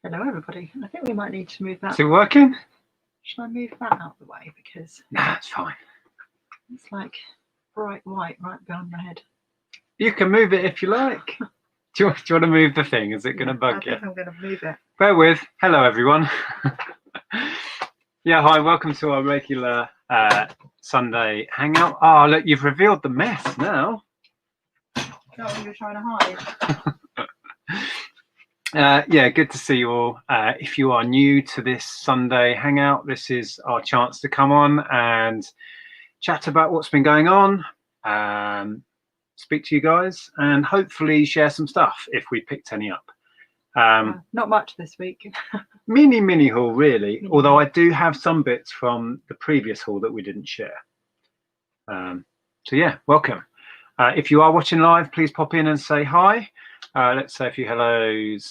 Hello, everybody. I think we might need to move that. Is it working? Should I move that out of the way? Because Nah, it's fine. it's like bright white right behind my head. You can move it if you like. Do you want to move the thing? Is it going to bug you? I think I'm going to move it. Bear with. Hello, everyone. Yeah, hi. Welcome to our regular Sunday hangout. Oh, look, you've revealed the mess now. Is that what you were trying to hide? Yeah, good to see you all. If you are new to this Sunday hangout, this is our chance to come on and chat about what's been going on, speak to you guys, and hopefully share some stuff if we picked any up. Not much this week. mini haul, really. Although I do have some bits from the previous haul that we didn't share. So yeah, welcome. If you are watching live, please pop in and say hi. Let's say a few hellos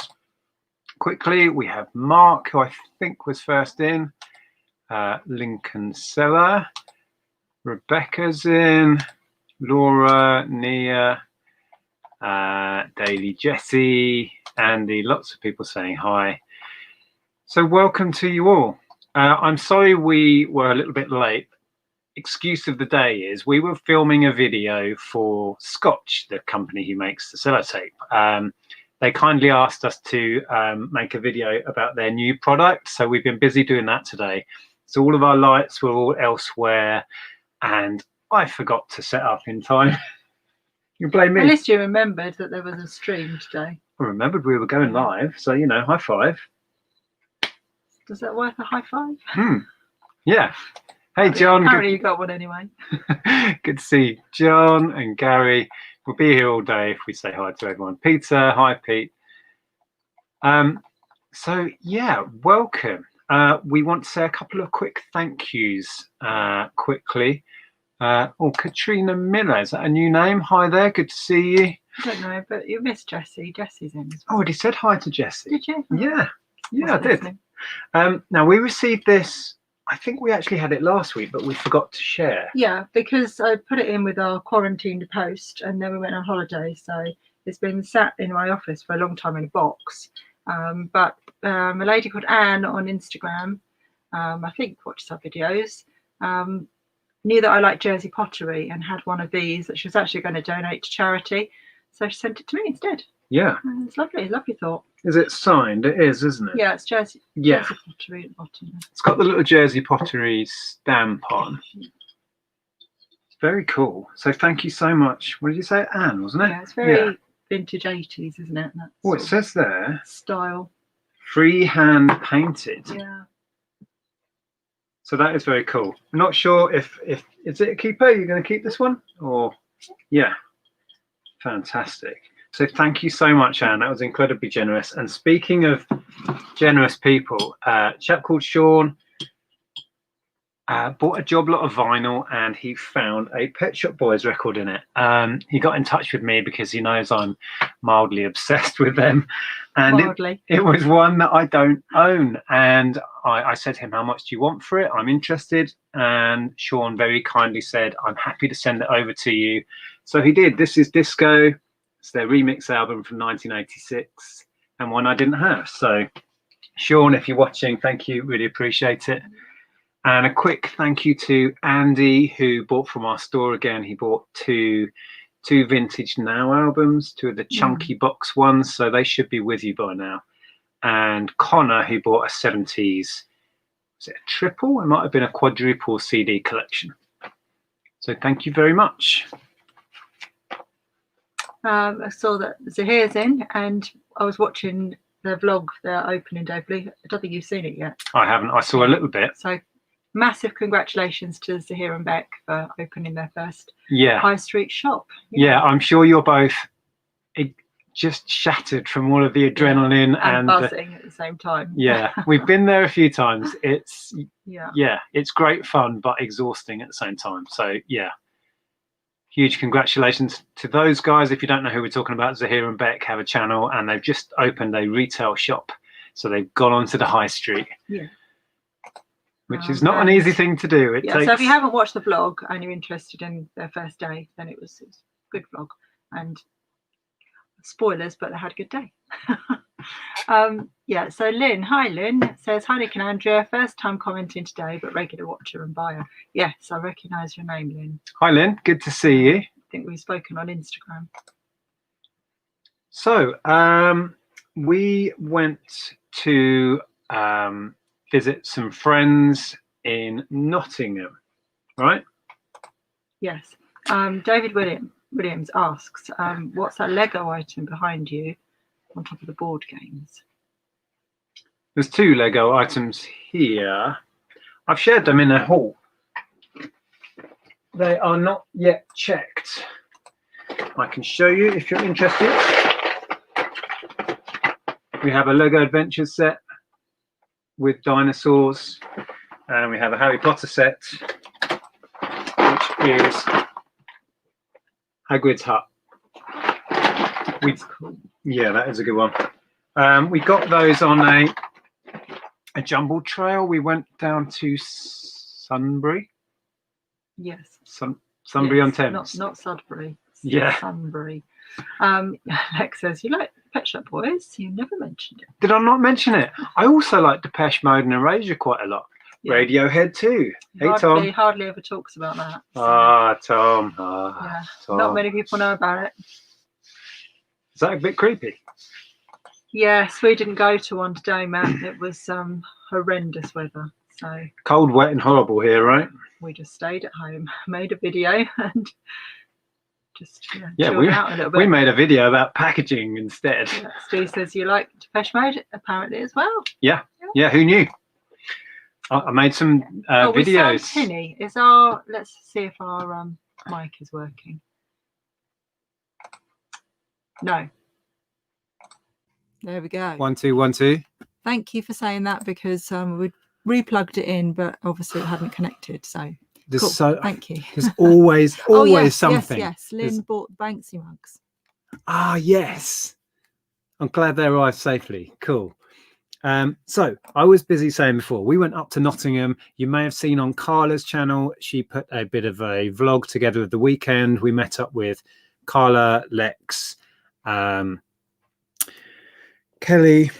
quickly. We have Mark, who I think was first in. Lincoln Seller. Rebecca's in. Laura, Nia, Daily Jessie, Andy, lots of people saying hi. So welcome to you all. I'm sorry we were a little bit late. Excuse of the day is we were filming a video for Scotch, the company who makes the sellotape. They kindly asked us to make a video about their new product, so we've been busy doing that today. So all of our lights were all elsewhere, and I forgot to set up in time. You blame me. At least you remembered that there was a stream today. I remembered we were going live, so you know, high five. Does that worth a high five? Yeah. Hey, John. Apparently you got one anyway. Good to see John and Gary. We'll be here all day if we say hi to everyone. Peter, hi, Pete. So yeah, welcome. We want to say a couple of quick thank yous quickly. Katrina Miller, is that a new name? Hi there, good to see you. I don't know, but you missed Jessie. Jessie's in as well. I already said hi to Jessie. Did you? Yeah, I did. Now we received this, I think we actually had it last week, but we forgot to share. Yeah, because I put it in with our quarantined post and then we went on holiday. So it's been sat in my office for a long time in a box. But a lady called Anne on Instagram, I think watches our videos, knew that I like Jersey pottery and had one of these that she was actually going to donate to charity. So she sent it to me instead. Yeah. And it's lovely, lovely thought. Is it signed? It is, isn't it? Yeah, it's Jersey, yeah. Jersey pottery at the bottom. It's got the little Jersey pottery stamp on. It's very cool. So thank you so much. What did you say? Anne, wasn't it? Yeah, it's very vintage 80s, isn't it? Oh, it says there. Style. Freehand painted. Yeah. So that is very cool. I'm not sure if is it a keeper? You're going to keep this one, or yeah, fantastic. So thank you so much, Anne. That was incredibly generous. And speaking of generous people, a chap called Sean bought a job lot of vinyl, and he found a Pet Shop Boys record in it. He got in touch with me because he knows I'm mildly obsessed with them, and it was one that I don't own. And I said to him, how much do you want for it? I'm interested. And Sean very kindly said, I'm happy to send it over to you. So he did. This is Disco. It's their remix album from 1986, and one I didn't have. So Sean, if you're watching, thank you. Really appreciate it. And a quick thank you to Andy, who bought from our store again. He bought two Vintage Now albums, two of the chunky box ones, so they should be with you by now. And Connor, who bought a 70s, was it a triple? It might have been a quadruple CD collection. So thank you very much. I saw that Zahir's in, and I was watching their vlog, their opening day. I don't think you've seen it yet. I haven't. I saw a little bit. So massive congratulations to Zahir and Beck for opening their first high street shop. Yeah, I'm sure you're both just shattered from all of the adrenaline and buzzing at the same time. Yeah, we've been there a few times. It's it's great fun but exhausting at the same time. So yeah, huge congratulations to those guys. If you don't know who we're talking about, Zahir and Beck have a channel, and they've just opened a retail shop. So they've gone onto the high street. Yeah. Which is not an easy thing to do. It takes... So if you haven't watched the vlog and you're interested in their first day, then it was a good vlog. And spoilers, but they had a good day. Yeah, so Lynn, hi Lynn, says, hi Nick and Andrea, first time commenting today, but regular watcher and buyer. Yes, I recognise your name, Lynn. Hi Lynn, good to see you. I think we've spoken on Instagram. So we went to visit some friends in Nottingham, right? Yes. David Williams asks, what's that Lego item behind you on top of the board games? There's 2 Lego items here. I've shared them in a haul. They are not yet checked. I can show you if you're interested. We have a Lego Adventure set with dinosaurs, and we have a Harry Potter set, which is Hagrid's hut. Yeah, that is a good one. We got those on a jumble trail. We went down to Sunbury. Yes. Sunbury on Thames. Not Sudbury. Yeah. Sunbury. Lex says, you like Pet Shop Boys? You never mentioned it. Did I not mention it? I also like Depeche Mode and Erasure quite a lot. Yeah. Radiohead too. Hey Tom. Hardly ever talks about that. So. Tom. Yeah. Tom. Not many people know about it. Is that a bit creepy? Yes, we didn't go to one today, Matt. It was horrendous weather. So cold, wet, and horrible here, right? We just stayed at home, made a video, and just chilled out a little bit. We made a video about packaging instead. Yeah, Stu says you like Depeche Mode apparently as well. Yeah. Who knew? I made some videos. Tinny. Let's see if our mic is working. No. There we go. 1 2 1 2. Thank you for saying that, because we replugged it in, but obviously it hadn't connected. So cool. Thank you. There's always something. Yes. Lynn bought Banksy mugs. Ah, yes. I'm glad they arrived safely. Cool. So I was busy saying before, we went up to Nottingham. You may have seen on Carla's channel, she put a bit of a vlog together of the weekend. We met up with Carla, Lex, Kelly,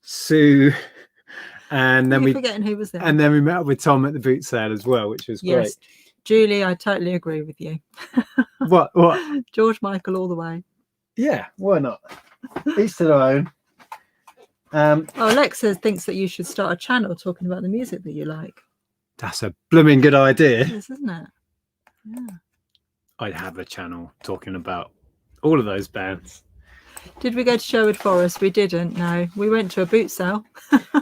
Sue, and then forgetting who was there. And then we met up with Tom at the boot sale as well, which was great. Julie, I totally agree with you. What? George Michael all the way. Yeah, why not? Each to their own. Alexa thinks that you should start a channel talking about the music that you like. That's a blooming good idea. Yes, isn't it? Yeah. I'd have a channel talking about all of those bands. Did we go to Sherwood Forest? We didn't. No, we went to a boot sale.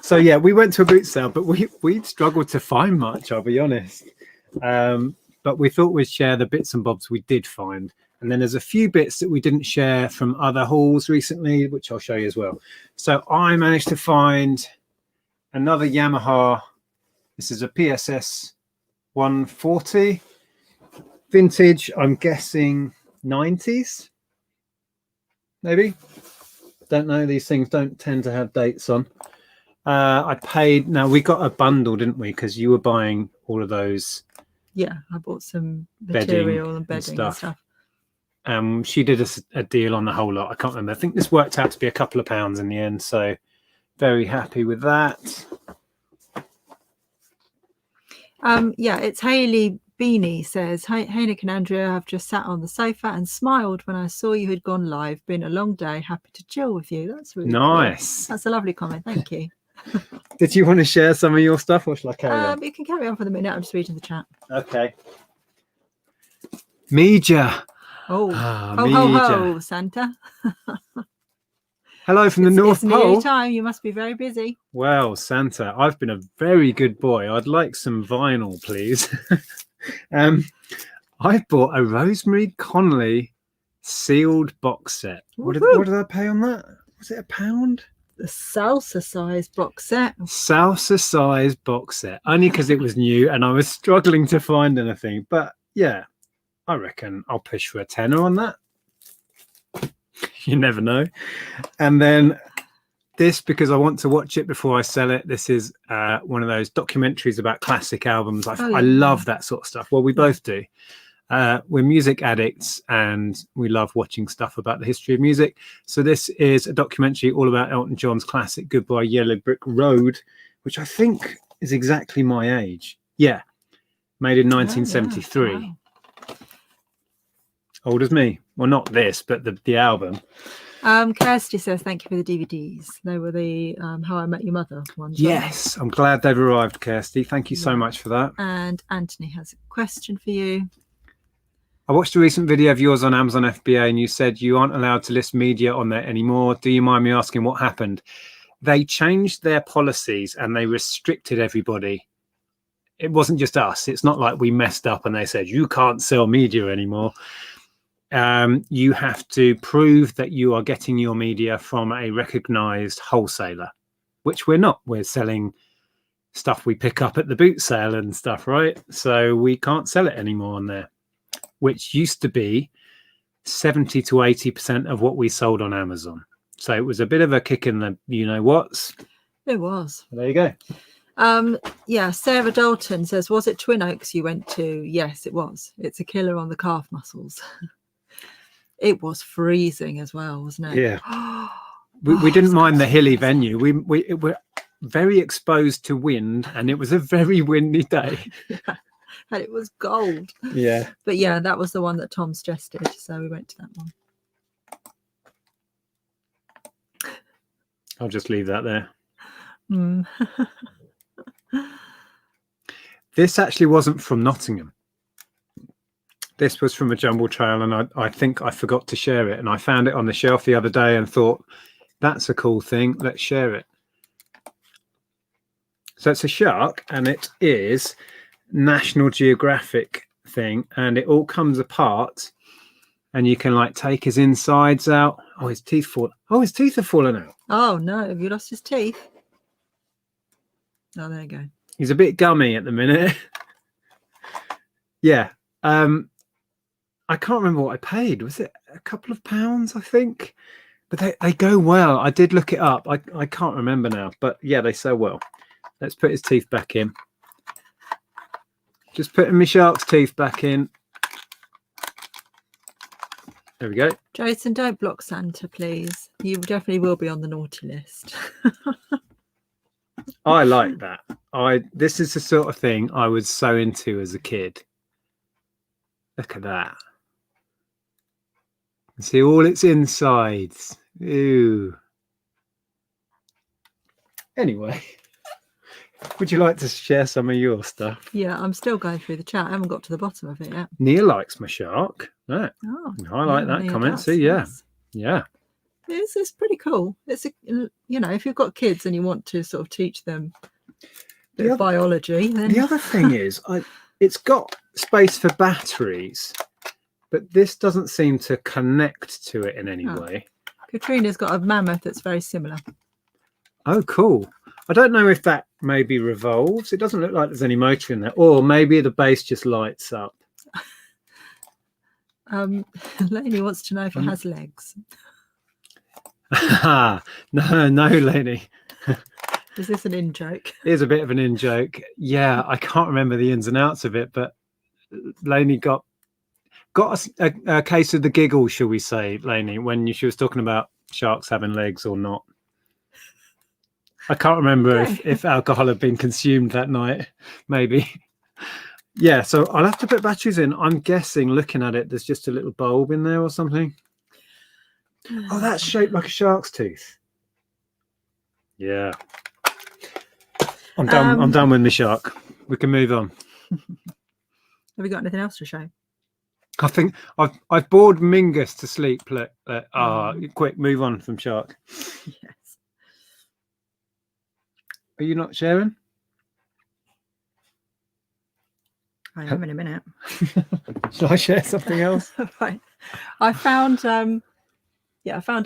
So yeah, we went to a boot sale, but we struggled to find much. I'll be honest. But we thought we'd share the bits and bobs we did find. And then there's a few bits that we didn't share from other hauls recently, which I'll show you as well. So I managed to find another Yamaha. This is a PSS 140 vintage. I'm guessing 90s, maybe. Don't know. These things don't tend to have dates on. I paid. Now we got a bundle, didn't we? Because you were buying all of those. Yeah, I bought some material and bedding and stuff. She did a deal on the whole lot. I can't remember. I think this worked out to be a couple of pounds in the end. So very happy with that. Yeah, it's Hayley Beanie says, hey Nick and Andrea, I've just sat on the sofa and smiled when I saw you had gone live. Been a long day. Happy to chill with you. That's really nice. Cool. That's a lovely comment. Thank you. Did you want to share some of your stuff, or shall I carry on? You can carry on for the minute. I'm just reading the chat. Okay. Meja. Ho, ho, Santa. Hello from the North Pole. It's time. You must be very busy. Well, Santa, I've been a very good boy. I'd like some vinyl, please. I bought a Rosemary Conley sealed box set. What did I pay on that? Was it £1? The salsa size box set. Salsa size box set. Only because it was new and I was struggling to find anything. But yeah, I reckon I'll push for a tenner on that. You never know. And then this, because I want to watch it before I sell it. This is one of those documentaries about classic albums. I love that sort of stuff. Well, we both do. We're music addicts and we love watching stuff about the history of music. So this is a documentary all about Elton John's classic Goodbye Yellow Brick Road, which I think is exactly my age. Yeah, made in 1973. Oh, yeah. Wow. Old as me. Well, not this, but the album. Kirsty says thank you for the DVDs. They were the How I Met Your Mother ones. Yes, I'm glad they've arrived, Kirsty. Thank you so much for that. And Anthony has a question for you. I watched a recent video of yours on Amazon FBA and you said you aren't allowed to list media on there anymore. Do you mind me asking what happened? They changed their policies and they restricted everybody. It wasn't just us. It's not like we messed up and they said, you can't sell media anymore. You have to prove that you are getting your media from a recognized wholesaler, which we're not. We're selling stuff we pick up at the boot sale and stuff, right? So we can't sell it anymore on there, which used to be 70 to 80% of what we sold on Amazon. So it was a bit of a kick in the you-know-whats. It was. There you go. Yeah, Sarah Dalton says, was it Twin Oaks you went to? Yes, it was. It's a killer on the calf muscles. It was freezing as well, wasn't it? Yeah. we didn't mind the hilly venue. We were very exposed to wind and it was a very windy day. Yeah. And it was gold. Yeah. But yeah, that was the one that Tom suggested. So we went to that one. I'll just leave that there. Mm. This actually wasn't from Nottingham. This was from a jumble trail and I think I forgot to share it. And I found it on the shelf the other day and thought, that's a cool thing. Let's share it. So it's a shark and it is National Geographic thing and it all comes apart and you can like take his insides out. Oh, his teeth have fallen out. Oh no, have you lost his teeth? Oh, there you go. He's a bit gummy at the minute. Yeah. I can't remember what I paid. Was it a couple of pounds, I think? But they go well. I did look it up. I can't remember now, but yeah, they sell well. Let's put his teeth back in. Just putting my shark's teeth back in. There we go. Jason, don't block Santa, please. You definitely will be on the naughty list. I like that. This is the sort of thing I was so into as a kid. Look at that. See all its insides. Ooh. Anyway, would you like to share some of your stuff? Yeah, I'm still going through the chat. I haven't got to the bottom of it yet. Neil likes my shark. No. Oh, I like that Neil comment. does, See, yeah. yes. Yeah. It's pretty cool. It's if you've got kids and you want to sort of teach them biology, then the other thing is it's got space for batteries, but this doesn't seem to connect to it in any way. Katrina's got a mammoth that's very similar. Oh, cool. I don't know if that maybe revolves. It doesn't look like there's any motor in there, or maybe the base just lights up. Lainey wants to know if it has legs. No, Lainey. Is this an in joke? Here's a bit of an in joke. Yeah, I can't remember the ins and outs of it, but Lainey got a case of the giggle, shall we say, Lainey, when she was talking about sharks having legs or not. I can't remember if alcohol had been consumed that night, maybe. Yeah, so I'll have to put batteries in. I'm guessing, looking at it, there's just a little bulb in there or something. Oh, that's shaped like a shark's tooth. Yeah. I'm done. I'm done with the shark. We can move on. Have we got anything else to show? I think I've bored Mingus to sleep. Quick, move on from shark. Yes. Are you not sharing? I am in a minute. Shall I share something else? Right. I found a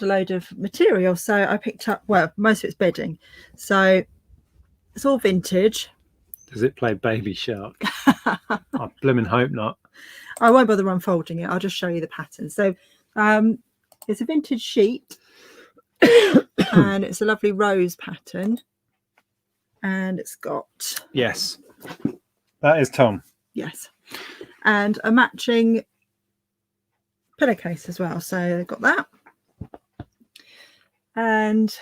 load of material. So I picked up, well, most of it's bedding. So it's all vintage. Does it play Baby Shark? I blooming hope not. I won't bother unfolding it. I'll just show you the pattern. So it's a vintage sheet and it's a lovely rose pattern. And it's got... Yes, that is Tom. Yes. and a matching pillowcase as well. So I got that, and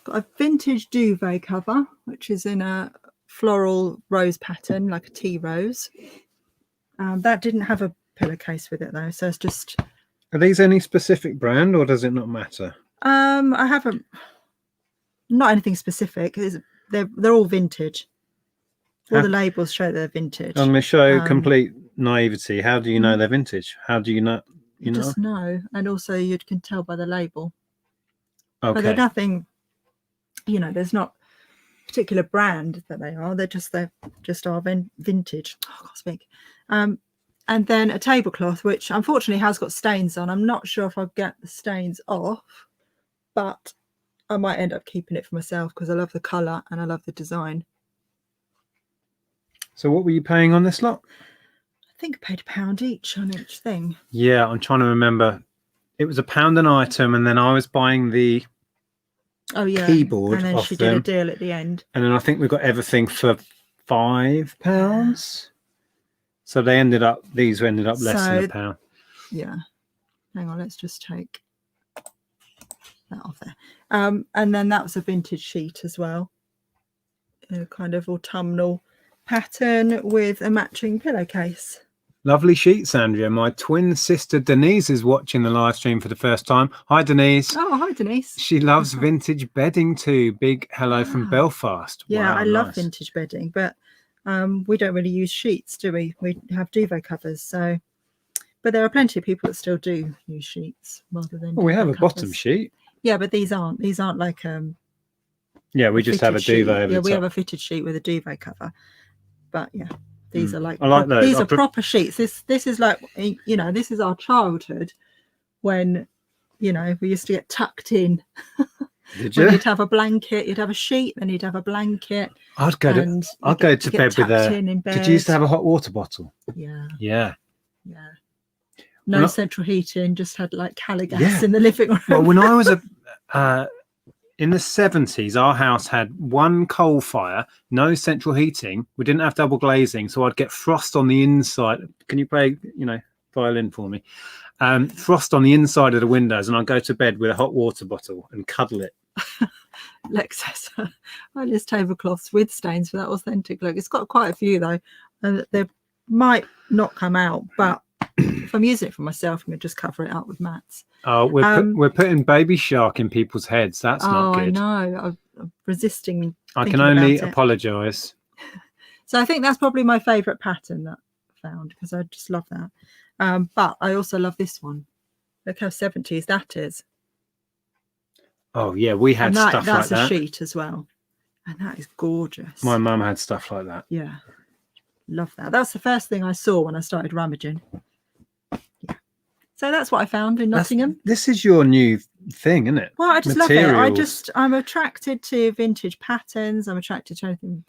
got a vintage duvet cover, which is in a floral rose pattern, like a tea rose. That didn't have a pillowcase with it though, so it's just. Are these any specific brand, or does it not matter? I haven't, not anything specific. They're all vintage. All the labels show they're vintage. I'm going to show complete naivety. How do you know they're vintage? How do you know? You know? Just know, and also you can tell by the label. Okay. But they're nothing. There's not a particular brand that they are. They're just vintage. Oh, I can't speak. And then a tablecloth, which unfortunately has got stains on. I'm not sure if I'll get the stains off, but I might end up keeping it for myself because I love the colour and I love the design. So what were you paying on this lot? I think I paid £1 each on each thing. Yeah, I'm trying to remember. It was £1 an item, and then I was buying the keyboard. And then she did a deal at the end. And then I think we got everything for £5. So these ended up less than £1. Yeah. Hang on, let's just take that off there. And then that was a vintage sheet as well. A kind of autumnal pattern with a matching pillowcase. Lovely sheets, Andrea. My twin sister Denise is watching the live stream for the first time. Hi, Denise. Oh, hi, Denise. She loves vintage bedding too. Big hello from Belfast. Yeah, wow, I love vintage bedding, but we don't really use sheets, do we? We have duvet covers. So, but there are plenty of people that still do use sheets rather than. Well, we have a covers. bottom sheet. Yeah, but these aren't like Yeah, we just have a duvet over the top. We have a fitted sheet with a duvet cover. But yeah, these are like, I like those. These are proper sheets. This is like, this is our childhood when, we used to get tucked in. Did you? You'd have a blanket, you'd have a sheet, then you'd have a blanket. I'd go to bed with a. Did you used to have a hot water bottle? Yeah. Yeah. Yeah. No central heating, just had like Caligas in the living room. Well, when I was in the 70s, our house had one coal fire, no central heating. We didn't have double glazing, so I'd get frost on the inside. Can you play, violin for me? Frost on the inside of the windows, and I'd go to bed with a hot water bottle and cuddle it. Lex says, I list tablecloths with stains for that authentic look. It's got quite a few though, and they might not come out, but if I'm using it for myself, I'm going to just cover it up with mats. Oh, we're putting Baby Shark in people's heads. That's not good. I know. I'm resisting. I can only apologise. So I think that's probably my favourite pattern that I found because I just love that. But I also love this one. Look how 70s that is. Oh yeah, we had stuff like that. That's a sheet as well, and that is gorgeous. My mum had stuff like that. Yeah, love that. That's the first thing I saw when I started rummaging. Yeah, so that's what I found in Nottingham. This is your new thing, isn't it? Well, I just love it. I'm attracted to vintage patterns. I'm attracted to anything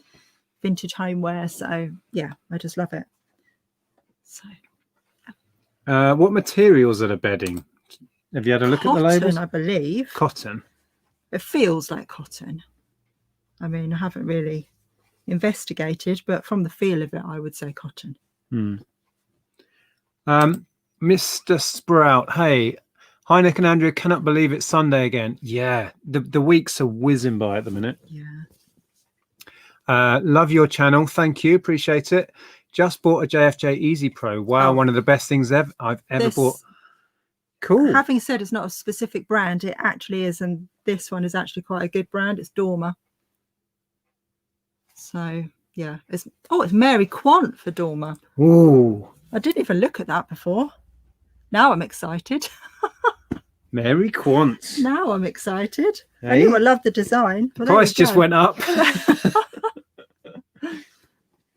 vintage homeware. So yeah, I just love it. So, what materials are the bedding? Have you had a look at the labels? Cotton, I believe. Cotton. It feels like cotton. I mean, I haven't really investigated, but from the feel of it, I would say cotton. Mr. Sprout, hey. Hi, Nick and Andrea. Cannot believe it's Sunday again. Yeah, the weeks are whizzing by at the minute. Yeah. Love your channel. Thank you. Appreciate it. Just bought a JFJ Easy Pro. Wow, one of the best things I've ever bought. Cool. Having said it's not a specific brand, it actually is, and this one is actually quite a good brand. It's Dormer. So yeah, it's Mary Quant for Dormer. Ooh. I didn't even look at that before. Now I'm excited. Mary Quant. Now I'm excited. Hey? I knew I loved the design. Price just went up.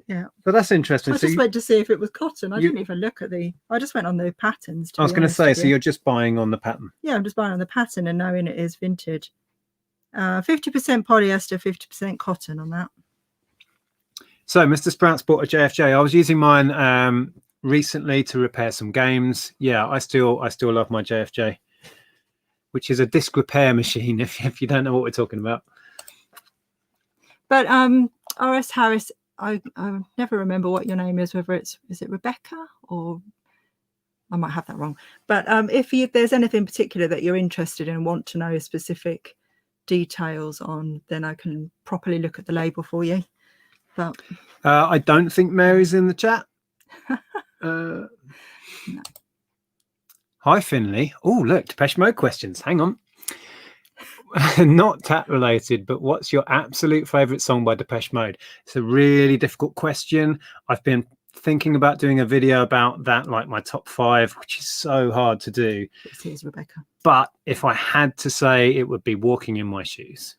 Yeah, but that's interesting. I just went to see if it was cotton. I didn't even look at I just went on the patterns. I was going to say, so you're just buying on the pattern? Yeah, I'm just buying on the pattern and knowing it is vintage. 50% polyester, 50% cotton on that. So Mr. Sprouts bought a JFJ. I was using mine recently to repair some games. Yeah, I still love my JFJ, which is a disc repair machine. If you don't know what we're talking about. But RS Harris I never remember what your name is, whether is it Rebecca, or I might have that wrong. But if there's anything particular that you're interested in and want to know specific details on, then I can properly look at the label for you. But I don't think Mary's in the chat. No. Hi, Finley. Oh, look, Depeche Mode questions. Hang on. Not tat related, but what's your absolute favorite song by Depeche Mode? It's a really difficult question. I've been thinking about doing a video about that, like my top 5, which is so hard to do. It is Rebecca. But if I had to say, it would be Walking in My Shoes,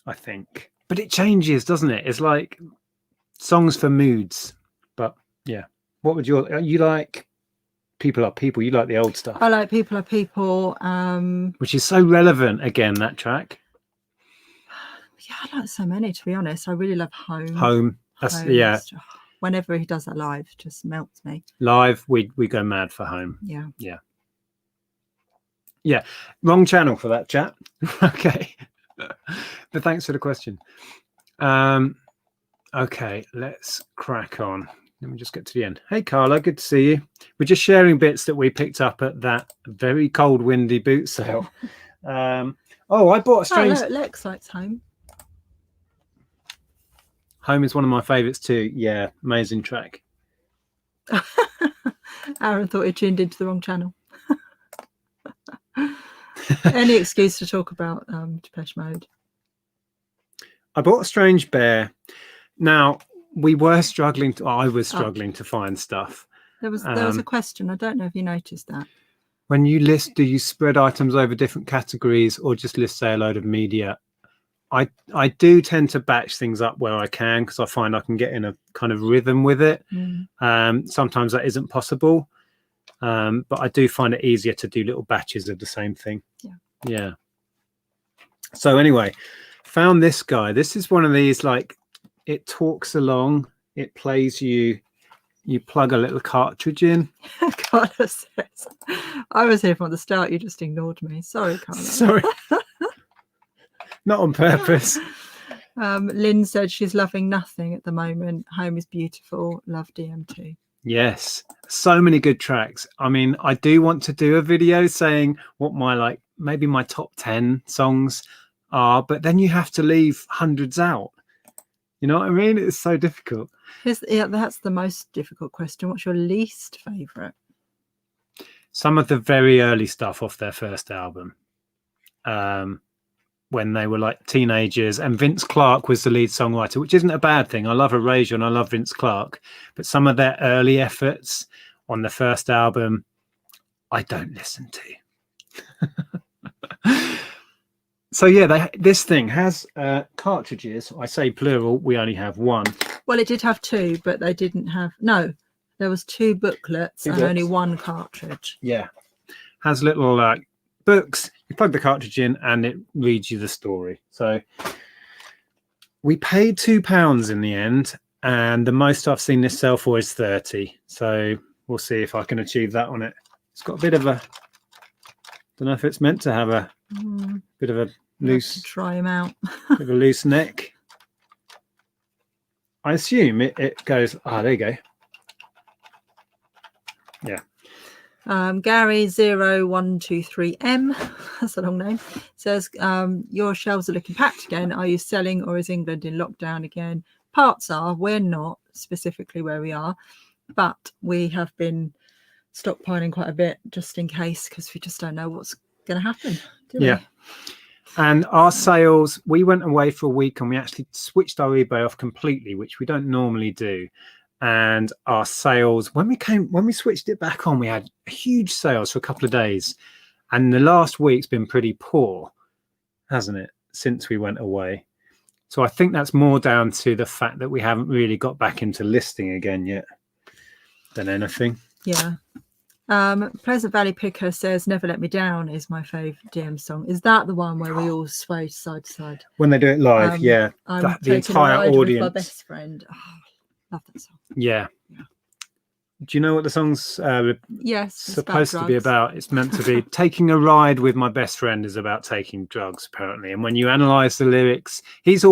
I think. But it changes, doesn't it? It's like songs for moods. But yeah, what would you like? People Are People. You like the old stuff. I like People Are People. Which is so relevant, again, that track. Yeah, I like so many, to be honest. I really love Home. Home. That's, yeah. Whenever he does that live, it just melts me. Live, we go mad for Home. Yeah. Yeah. Yeah. Wrong channel for that chat. Okay. But thanks for the question. Okay, let's crack on. Let me just get to the end. Hey, Carla, good to see you. We're just sharing bits that we picked up at that very cold, windy boot sale. Oh, I bought a strange... Oh, look, Lex likes Home. Home is one of my favourites too. Yeah, amazing track. Aaron thought he tuned into the wrong channel. Any excuse to talk about Depeche Mode. I bought a Strange Bear. Now, we were struggling to... I was struggling to find stuff. There was a question. I don't know if you noticed that. When you list, do you spread items over different categories or just list, say, a load of media? I do tend to batch things up where I can, because I find I can get in a kind of rhythm with it. Sometimes that isn't possible, but I do find it easier to do little batches of the same thing. Yeah. So anyway, found this guy. This is one of these, like, it talks along, it plays you plug a little cartridge in. Carla says, I was here from the start, you just ignored me. Sorry, Carla. Sorry. Not on purpose. Lynn said she's loving Nothing at the moment. Home is beautiful. Love DM2. Yes, so many good tracks. I mean, I do want to do a video saying what my, maybe my top 10 songs are, but then you have to leave hundreds out. You know what I mean? It's so difficult. Yeah, that's the most difficult question. What's your least favourite? Some of the very early stuff off their first album. When they were like teenagers, and Vince Clarke was the lead songwriter, which isn't a bad thing. I love Erasure and I love Vince Clarke, but some of their early efforts on the first album, I don't listen to. So yeah, this thing has cartridges. I say plural, we only have one. Well, it did have 2, but they didn't have... No, there was 2 booklets and only 1 cartridge. Yeah. Has little books. You plug the cartridge in and it reads you the story. So we paid £2 in the end, and the most I've seen this sell for is 30. So we'll see if I can achieve that on it. It's got a bit of a... Don't know if it's meant to have a bit of a loose... Try him out. Bit of a loose neck. I assume it goes... there you go. Yeah. Gary0123M, that's a long name, says, your shelves are looking packed again. Are you selling, or is England in lockdown again? Parts are. We're not specifically where we are, but we have been stockpiling quite a bit just in case, because we just don't know what's going to happen. Yeah. And our sales, we went away for a week and we actually switched our eBay off completely, which we don't normally do. And our sales, when we switched it back on, we had huge sales for a couple of days, and the last week's been pretty poor, hasn't it, since we went away? So I think that's more down to the fact that we haven't really got back into listing again yet than anything. Yeah. Pleasant Valley Picker says Never Let Me Down is my favourite DM song. Is that the one where we all sway side to side? When they do it live, yeah. I'm the entire audience. With my best friend. Oh, love that song. Yeah. Do you know what the song's Yes, supposed to be about? It's meant to be taking a ride with my best friend is about taking drugs, apparently. And when you analyze the lyrics, he's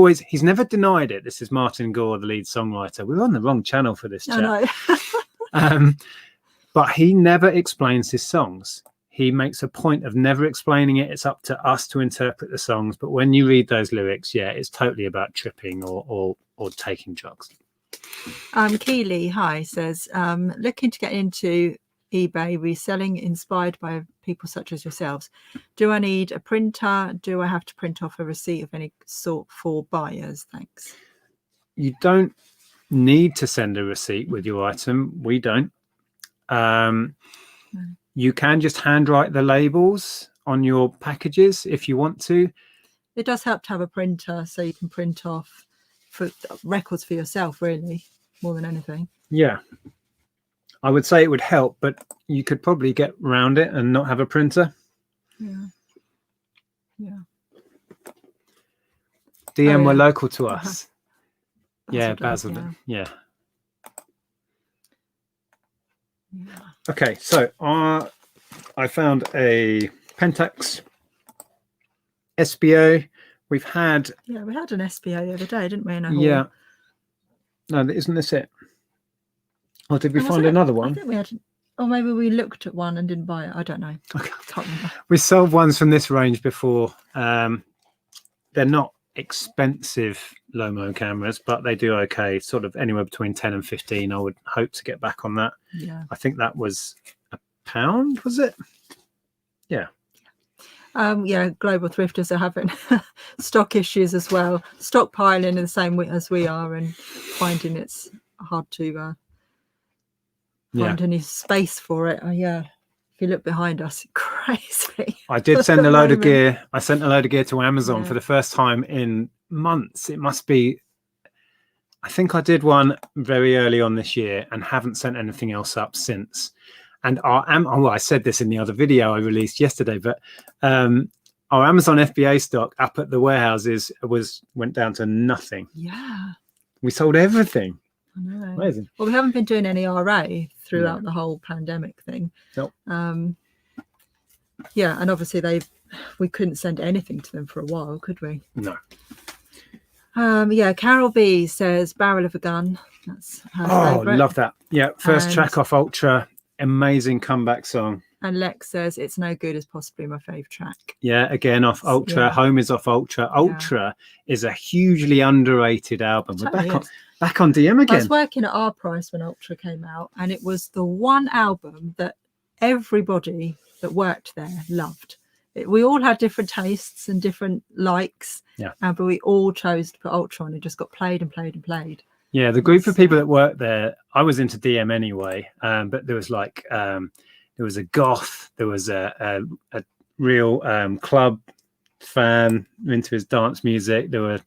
never denied it. This is Martin Gore, the lead songwriter. We're on the wrong channel for this chat. I know. But he never explains his songs. He makes a point of never explaining it. It's up to us to interpret the songs. But when you read those lyrics, yeah, it's totally about tripping or taking drugs. Keely, hi, says, looking to get into eBay reselling inspired by people such as yourselves. Do I need a printer? Do I have to print off a receipt of any sort for buyers? Thanks. You don't need to send a receipt with your item. We don't. You can just handwrite the labels on your packages if you want to. It does help to have a printer so you can print off for records for yourself, really, more than anything. Yeah, I would say it would help, but you could probably get around it and not have a printer. Yeah. DM were local to us. Basildon. Yeah. Okay, so I found a Pentax SBO. We had an SBO the other day, didn't we? Yeah. No, isn't this it? Or did we find another one? I think we had, or maybe we looked at one and didn't buy it. I don't know. Okay. Can't remember. We sold ones from this range before. They're not expensive Lomo cameras, but they do okay, sort of anywhere between 10 and 15. I would hope to get back on that. Yeah, I think that was £1, was it? Yeah. Global thrifters are having stock issues as well, stockpiling in the same way as we are, and finding it's hard to find any space for it. If you look behind us, crazy. I did send a load of gear. I sent a load of gear to Amazon for the first time in months. It must be, I think I did one very early on this year and haven't sent anything else up since. And I said this in the other video I released yesterday, but our Amazon FBA stock up at the warehouses went down to nothing. Yeah. We sold everything. I know. Amazing. Well, we haven't been doing any RA throughout the whole pandemic thing. Nope. And obviously we couldn't send anything to them for a while, could we? No. Carol B says Barrel of a Gun. That's her favorite. Love that. Yeah, first track off Ultra. Amazing comeback song. And Lex says It's No Good is possibly my fave track. Yeah, again off Ultra. Home is off Ultra. Ultra is a hugely underrated album. We're back on DM again. I was working at our price when Ultra came out, and it was the one album that everybody that worked there loved. We all had different tastes and different likes, but we all chose to put Ultra on. It just got played and played and played. Yeah, the group of people that worked there, I was into DM anyway, but there was there was a goth, there was a real club fan into his dance music, there were a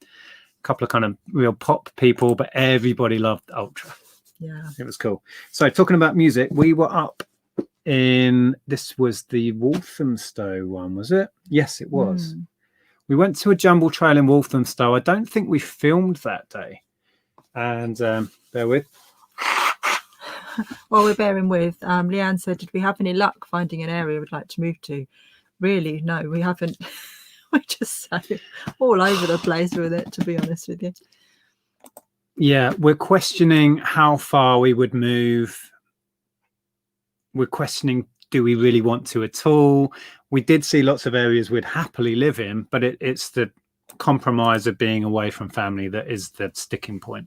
couple of kind of real pop people, but everybody loved Ultra. Yeah, it was cool. So talking about music, we were up this was the Walthamstow one, was it? Yes, it was. We went to a jumble trail in Walthamstow. I don't think we filmed that day. And bear with. Well, we're bearing with. Leanne said, did we have any luck finding an area we'd like to move to? Really, no, we haven't. We're just so all over the place with it, to be honest with you. Yeah, we're questioning how far we would move. We're questioning, do we really want to at all? We did see lots of areas we'd happily live in, but it's the compromise of being away from family that is the sticking point.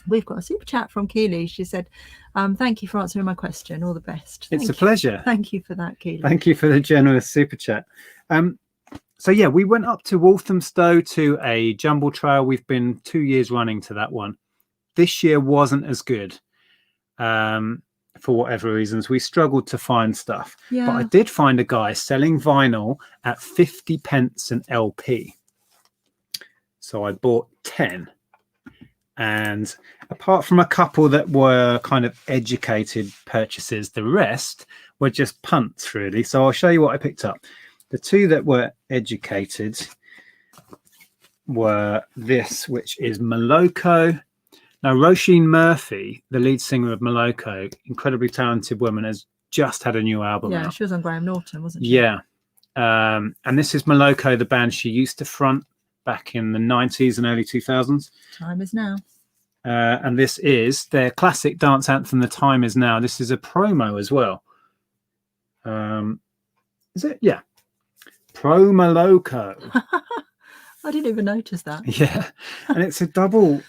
We've got a super chat from Keely. She said, thank you for answering my question. All the best. It's a pleasure. Thank you for that, Keely. Thank you for the generous super chat. So yeah, we went up to Walthamstow to a jumble trail. We've been 2 years running to that one. This year wasn't as good. For whatever reasons, we struggled to find stuff. But I did find a guy selling vinyl at 50p an LP. So I bought 10. And apart from a couple that were kind of educated purchases, the rest were just punts, really. So I'll show you what I picked up. The two that were educated were this, which is Moloko. Now, Roisin Murphy, the lead singer of Moloko, incredibly talented woman, has just had a new album out. She was on Graham Norton, wasn't she? Yeah. And this is Moloko, the band she used to front back in the 90s and early 2000s. Time Is Now. And this is their classic dance anthem, The Time Is Now. This is a promo as well. Is it? Yeah. Pro Moloko. I didn't even notice that. Yeah. And it's a double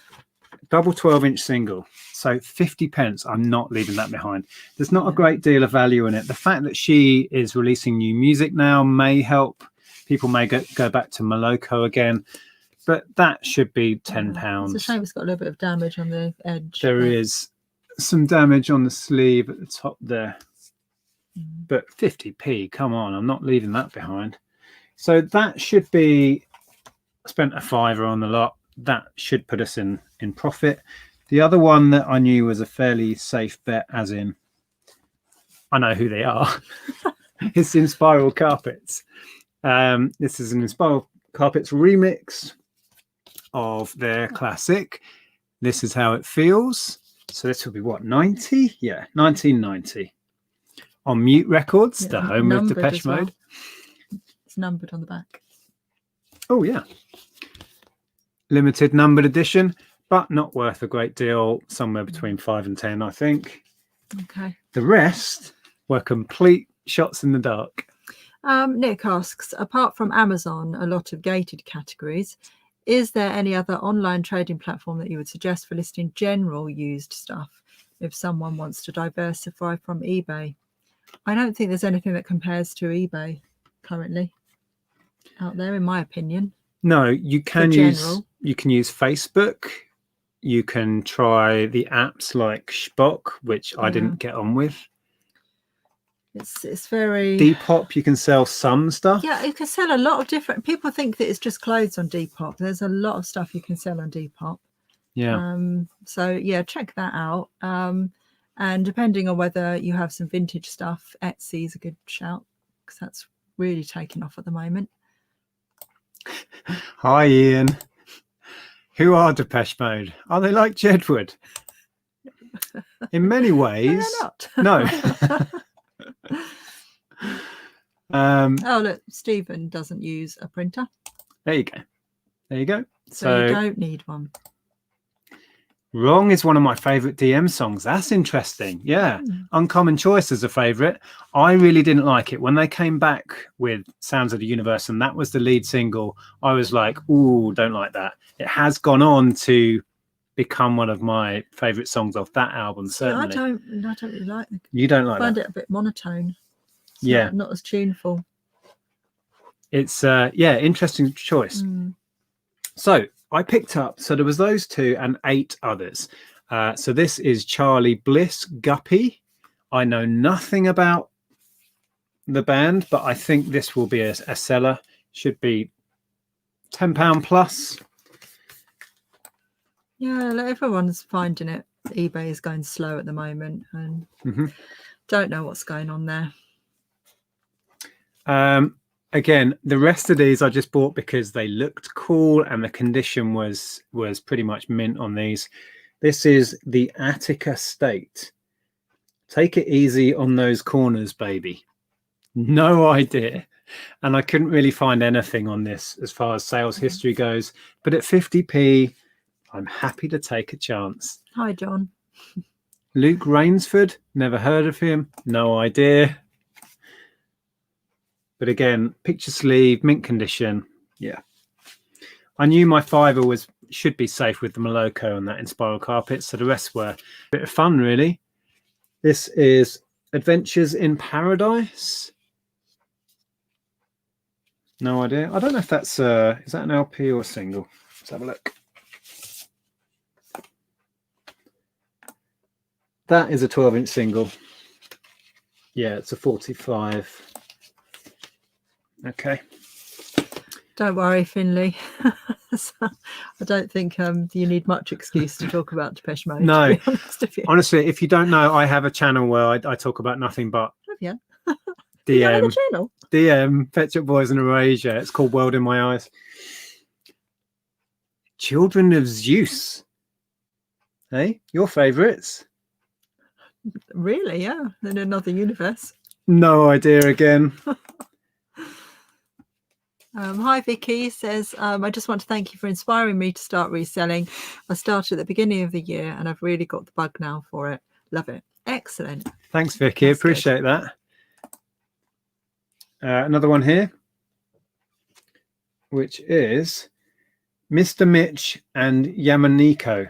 12-inch single. So 50 pence. I'm not leaving that behind. There's not a great deal of value in it. The fact that she is releasing new music now may help. People may go back to Moloko again. But that should be £10. It's a shame it's got a little bit of damage on the edge. There is some damage on the sleeve at the top there. But 50p, come on, I'm not leaving that behind. So that should be, spent a £5 on the lot. That should put us in profit. The other one that I knew was a fairly safe bet, as in, I know who they are. It's Inspiral Carpets. This is an Inspiral Carpets remix of their classic This Is How It Feels. So this will be what, 90? Yeah, 1990. On Mute Records, the home of Depeche Mode. It's numbered on the back. Oh, yeah. Limited numbered edition, but not worth a great deal. Somewhere between 5 and 10, I think. Okay. The rest were complete shots in the dark. Nick asks, apart from Amazon, a lot of gated categories, is there any other online trading platform that you would suggest for listing general used stuff if someone wants to diversify from eBay? I don't think there's anything that compares to eBay currently out there, in my opinion. No, you can use Facebook. You can try the apps like Spock, which I didn't get on with. It's very Depop. You can sell some stuff. Yeah, you can sell a lot of different. People think that it's just clothes on Depop. There's a lot of stuff you can sell on Depop. Yeah. So yeah, check that out. And depending on whether you have some vintage stuff, Etsy is a good shout because that's really taking off at the moment. Hi, Ian. Who are Depeche Mode? Are they like Jedward? In many ways. No, they're not. No. Oh, look, Stephen doesn't use a printer. There you go. There you go. So you don't need one. Wrong is one of my favorite DM songs. That's interesting. Yeah. Uncommon Choice is a favorite. I really didn't like it when they came back with Sounds of the Universe, and that was the lead single. I was like, ooh, don't like that. It has gone on to become one of my favorite songs off that album. Certainly. I don't really like it. You don't like I find that? it a bit monotone. It's not as tuneful. It's interesting choice. So I picked up, so there was those two and 8 others. So this is Charlie Bliss Guppy. I know nothing about the band, but I think this will be a seller. Should be £10 plus. Yeah, everyone's finding it. eBay is going slow at the moment and don't know what's going on there. Again, the rest of these I just bought because they looked cool and the condition was pretty much mint on these. This is the Attica State. Take it easy on those corners, baby. No idea. And I couldn't really find anything on this as far as sales history goes. But at 50p, I'm happy to take a chance. Hi, John. Luke Rainsford, never heard of him. No idea. But again, picture sleeve, mint condition. Yeah. I knew my £5 should be safe with the Moloko and that Inspiral Carpet. So the rest were a bit of fun, really. This is Adventures in Paradise. No idea. I don't know if that's is that an LP or a single? Let's have a look. That is a 12-inch single. Yeah, it's a 45. Okay. Don't worry, Finley. I don't think you need much excuse to talk about Depeche Mode. No, to be honest with you. Honestly, if you don't know, I have a channel where I talk about nothing but DM, Pet Shop Boys and Erasure. It's called World in My Eyes. Children of Zeus. Hey, your favourites? Really? Yeah. In another universe. No idea again. Hi Vicky says, I just want to thank you for inspiring me to start reselling. I started at the beginning of the year and I've really got the bug now for it. Love it. Excellent. Thanks, Vicky. That's appreciate that. Another one here, which is Mr. Mitch and Yamaniko.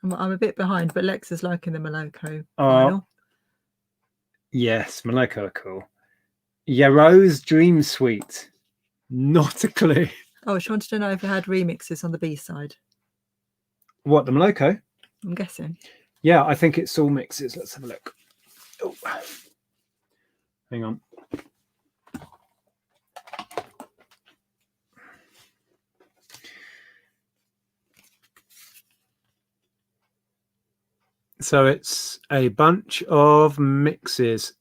I'm a bit behind, but Lex is liking the Moloko vinyl. Yes, Moloko are cool. Yaro's Dream Suite. Not a clue. Oh, she wanted to know if it had remixes on the B-side. What, the Moloko? I'm guessing. Yeah, I think it's all mixes. Let's have a look. Oh. Hang on. So it's a bunch of mixes.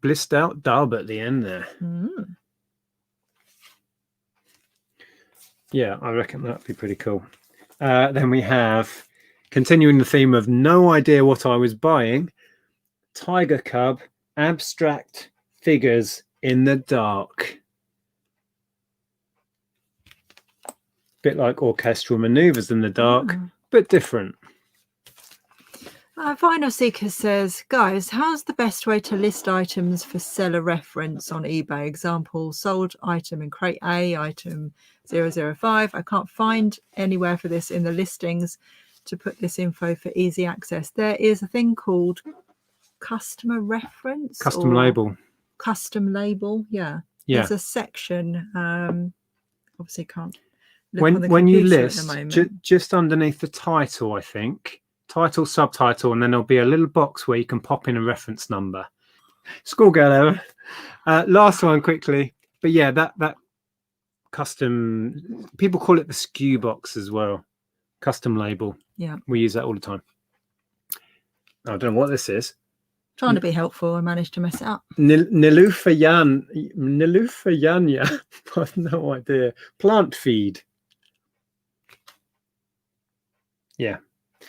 Blissed out dub at the end there. Yeah, I reckon that'd be pretty cool. Then we have, continuing the theme of no idea what I was buying, Tiger Cub abstract figures in the dark. Bit like orchestral maneuvers in the dark, but different. Vinyl Seeker says, guys, how's the best way to list items for seller reference on eBay? Example, sold item in crate A, item 005. I can't find anywhere for this in the listings to put this info for easy access. There is a thing called customer reference. Custom label. Custom label, yeah. There's a section, obviously can't look on the when you computer list, at the moment. just underneath the title, I think. Title, subtitle, and then there'll be a little box where you can pop in a reference number. Schoolgirl error. Last one quickly, but yeah, that custom, people call it the SKU box as well. Custom label. Yeah, we use that all the time. I don't know what this is. Trying to be helpful, I managed to mess it up. Nilufayanya. I have no idea. Plant feed. Yeah.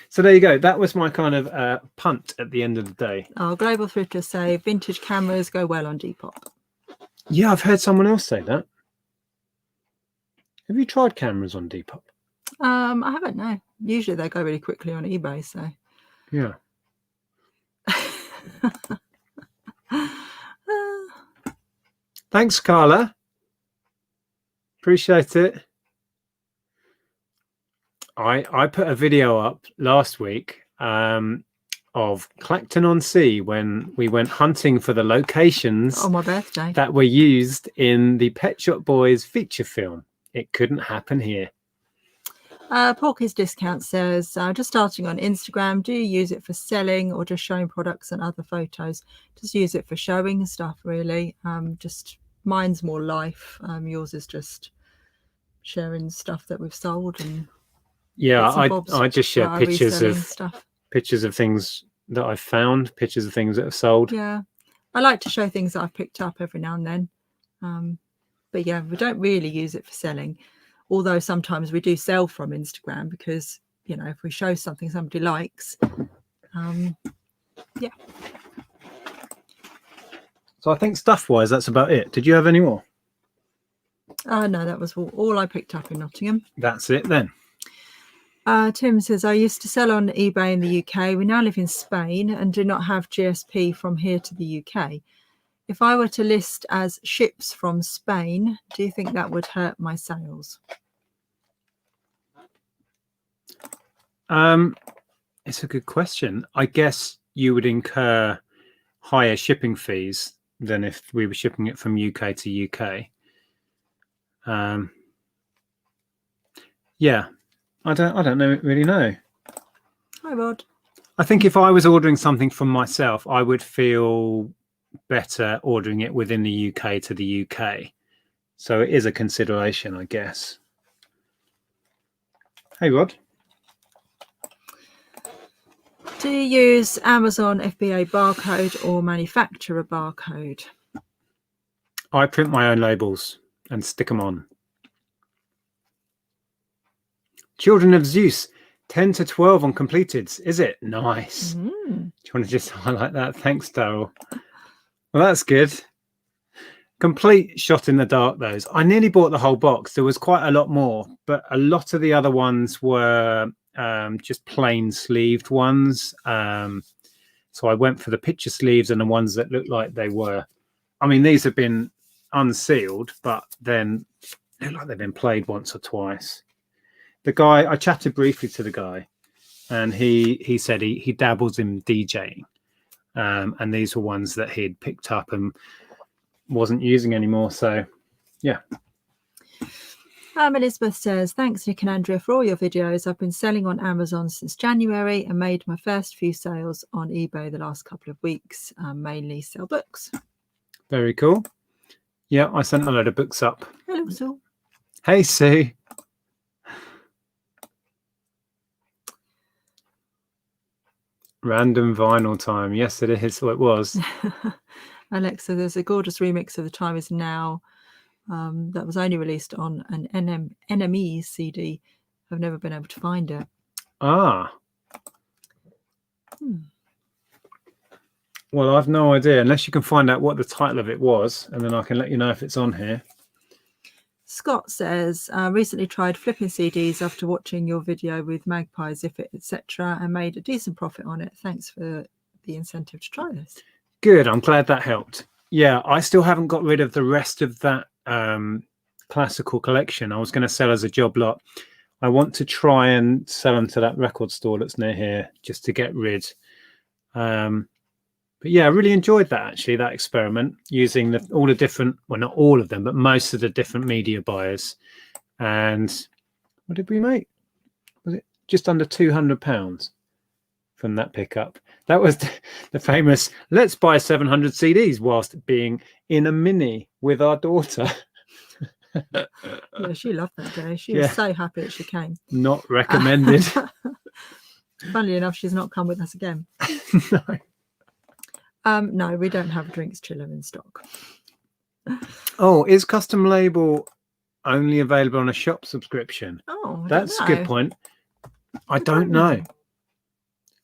So there you go. That was my kind of punt at the end of the day. Oh, Global Thrifters say vintage cameras go well on Depop. Yeah, I've heard someone else say that. Have you tried cameras on Depop? I haven't, no. Usually they go really quickly on eBay, so. Yeah. Thanks, Carla. Appreciate it. I put a video up last week of Clacton-on-Sea when we went hunting for the locations on my birthday that were used in the Pet Shop Boys feature film. It couldn't happen here. Porky's Discount says, just starting on Instagram, do you use it for selling or just showing products and other photos? Just use it for showing stuff, really. Just mine's more life. Yours is just sharing stuff that we've sold and yeah, I just share pictures of things that I've found, pictures of things that have sold. Yeah, I like to show things that I've picked up every now and then. But yeah, we don't really use it for selling. Although sometimes we do sell from Instagram because, you know, if we show something somebody likes, yeah. So I think stuff-wise, that's about it. Did you have any more? No, that was all I picked up in Nottingham. That's it then. Tim says, I used to sell on eBay in the UK. We now live in Spain and do not have GSP from here to the UK. If I were to list as ships from Spain, do you think that would hurt my sales? It's a good question. I guess you would incur higher shipping fees than if we were shipping it from UK to UK. Yeah, I don't really know. Hi, Rod. I think if I was ordering something from myself, I would feel better ordering it within the UK to the UK. So it is a consideration, I guess. Hey, Rod. Do you use Amazon FBA barcode or manufacturer barcode? I print my own labels and stick them on. Children of Zeus. 10 to 12 on completeds, is it? Nice. Mm. Do you want to just highlight that? Thanks, Daryl. Well, that's good. Complete shot in the dark, those. I nearly bought the whole box. There was quite a lot more, but a lot of the other ones were just plain sleeved ones. So I went for the picture sleeves and the ones that looked like they were. I mean, these have been unsealed, but then they look like they've been played once or twice. The guy, I chatted briefly to the guy, and he said he dabbles in DJing, and these were ones that he'd picked up and wasn't using anymore. So yeah. Elizabeth says, thanks Nick and Andrea for all your videos. I've been selling on Amazon since January and made my first few sales on eBay the last couple of weeks. Mainly sell books. Very cool. Yeah, I sent a load of books up. Hello, Sue. Hey, Sue. Random vinyl time. Yes, it is. So it was. Alexa, there's a gorgeous remix of The Time Is Now that was only released on an NME CD. I've never been able to find it. Ah. Well, I've no idea, unless you can find out what the title of it was, and then I can let you know if it's on here. Scott says, recently tried flipping CDs after watching your video with Magpie, Zip It, etc., and made a decent profit on it. Thanks for the incentive to try this. Good. I'm glad that helped. Yeah, I still haven't got rid of the rest of that classical collection. I was going to sell as a job lot. I want to try and sell them to that record store that's near here just to get rid. But yeah, I really enjoyed that, actually, that experiment, using all the different, well, not all of them, but most of the different media buyers. And what did we make? Was it just under £200 from that pickup? That was the famous, let's buy 700 CDs whilst being in a Mini with our daughter. Yeah, she loved that day. She was so happy that she came. Not recommended. Funnily enough, she's not come with us again. No. No, we don't have a drinks chiller in stock. Oh, is Custom Label only available on a shop subscription? Oh, that's a good point. I don't know.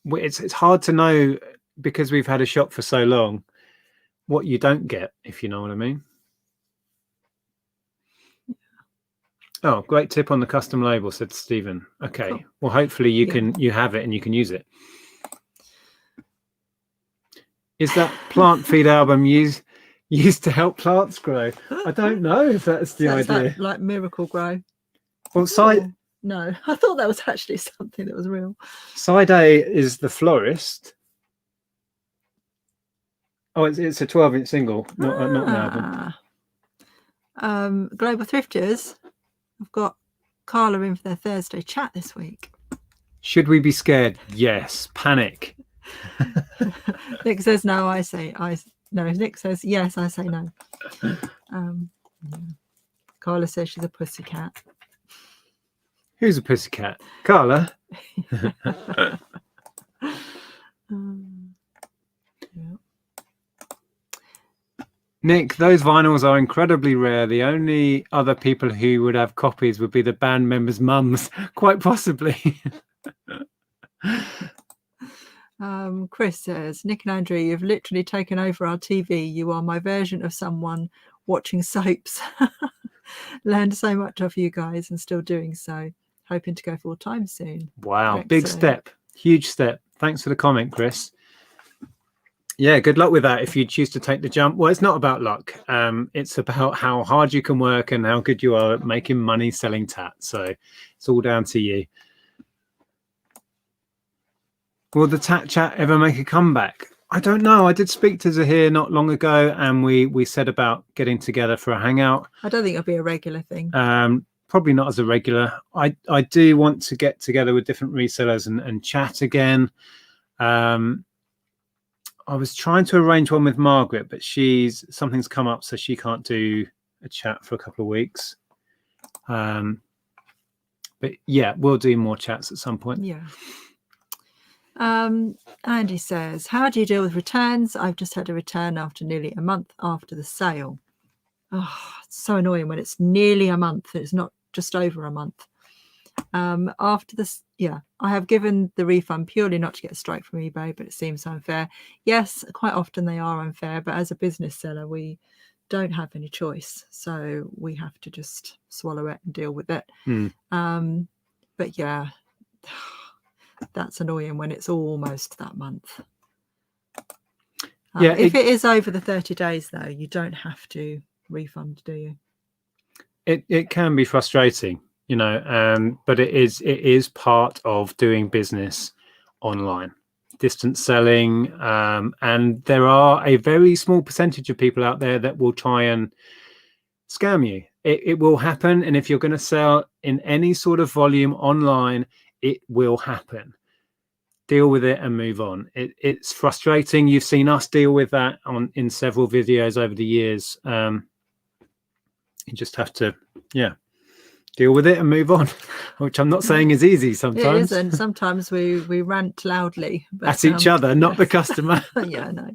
It's hard to know because we've had a shop for so long what you don't get, if you know what I mean. Oh, great tip on the Custom Label, said Stephen. Okay, cool. Well, hopefully you have it and you can use it. Is that plant feed album used to help plants grow? I don't know if that's the idea. That, like Miracle Grow. Well, no, I thought that was actually something that was real. Side A is the florist. Oh, it's a 12-inch single, not an album. Global Thrifters have got Carla in for their Thursday chat this week. Should we be scared? Yes. Panic. Nick says no. No. Nick says yes. I say no. Yeah. Carla says she's a pussycat. Who's a pussycat? Carla. Yeah. Nick, those vinyls are incredibly rare. The only other people who would have copies would be the band members' mums, quite possibly. Chris says, Nick and Andrea, you've literally taken over our TV. You are my version of someone watching soaps. Learned so much of you guys and still doing so. Hoping to go full time soon. Wow, big step, huge step. Thanks for the comment, Chris. Yeah, good luck with that if you choose to take the jump. Well, it's not about luck. It's about how hard you can work and how good you are at making money selling tat. So it's all down to you. Will the Tat Chat ever make a comeback? I don't know. I did speak to Zahir not long ago, and we said about getting together for a hangout. I don't think it'll be a regular thing. Probably not as a regular. I do want to get together with different resellers and chat again. I was trying to arrange one with Margaret, but something's come up, so she can't do a chat for a couple of weeks. But yeah, we'll do more chats at some point. Yeah. Andy says, how do you deal with returns? I've just had a return after nearly a month after the sale. Oh, it's so annoying when it's nearly a month. It's not just over a month. After this, I have given the refund purely not to get a strike from eBay, but it seems unfair. Yes, quite often they are unfair, but as a business seller, we don't have any choice, so we have to just swallow it and deal with it. But yeah, that's annoying when it's almost that month. If it is over the 30 days, though, you don't have to refund, do you? It can be frustrating, but it is part of doing business online, distance selling, and there are a very small percentage of people out there that will try and scam you. It will happen, and if you're going to sell in any sort of volume online, it will happen. Deal with it and move on. It's frustrating. You've seen us deal with that in several videos over the years. You just have to deal with it and move on, which I'm not saying is easy sometimes. It isn't. Sometimes we rant loudly. But, that's each other, not the customer. Yeah, no.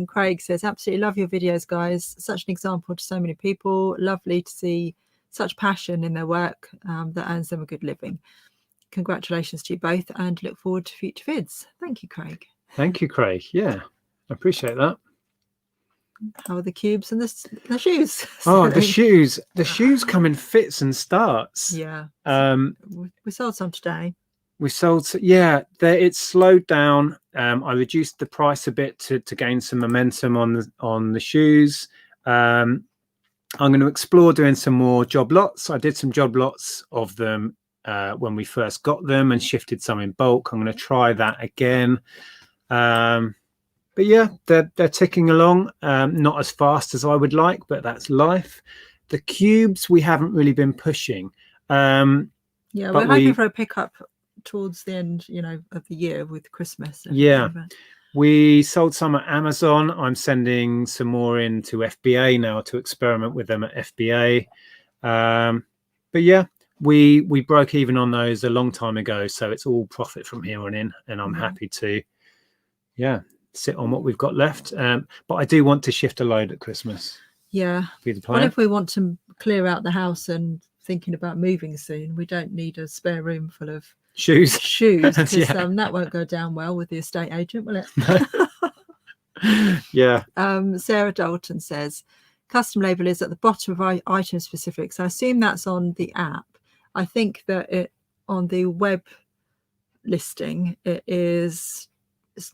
Craig says, absolutely love your videos, guys. Such an example to so many people. Lovely to see such passion in their work that earns them a good living. Congratulations to you both and look forward to future vids. Thank you, Craig. Thank you, Craig. Yeah, I appreciate that. How are the cubes and the shoes? Oh, the shoes. The shoes come in fits and starts. Yeah. We sold some today. We sold, it's slowed down. I reduced the price a bit to gain some momentum on the shoes. I'm going to explore doing some more job lots. I did some job lots of them when we first got them and shifted some in bulk. I'm going to try that again. But yeah, they're ticking along, not as fast as I would like, but that's life. The cubes we haven't really been pushing. We're hoping for a pickup towards the end, of the year with Christmas. We sold some at Amazon. I'm sending some more into FBA now to experiment with them at FBA. But yeah, we broke even on those a long time ago, so it's all profit from here on in, and I'm happy to sit on what we've got left. But I do want to shift a load at Christmas. Well, if we want to clear out the house and thinking about moving soon, we don't need a spare room full of shoes because that won't go down well with the estate agent, will it? Yeah. Sarah Dalton says custom label is at the bottom of item specifics. I assume that's on the app. I think that on the web listing it's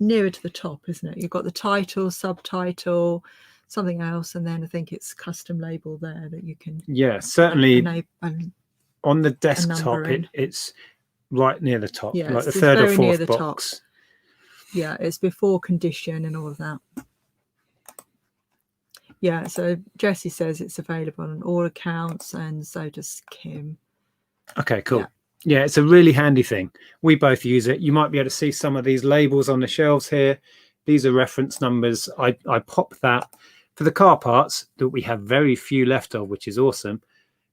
nearer to the top, isn't it? You've got the title, subtitle, something else, and then I think it's custom label there that you can certainly on the desktop it's right near the top, like the third or fourth box. It's before condition and all of that. So Jessie says it's available on all accounts, and so does Kim. Okay, cool. It's a really handy thing. We both use it. You might be able to see some of these labels on the shelves here. These are reference numbers. I pop that for the car parts that we have very few left of, which is awesome.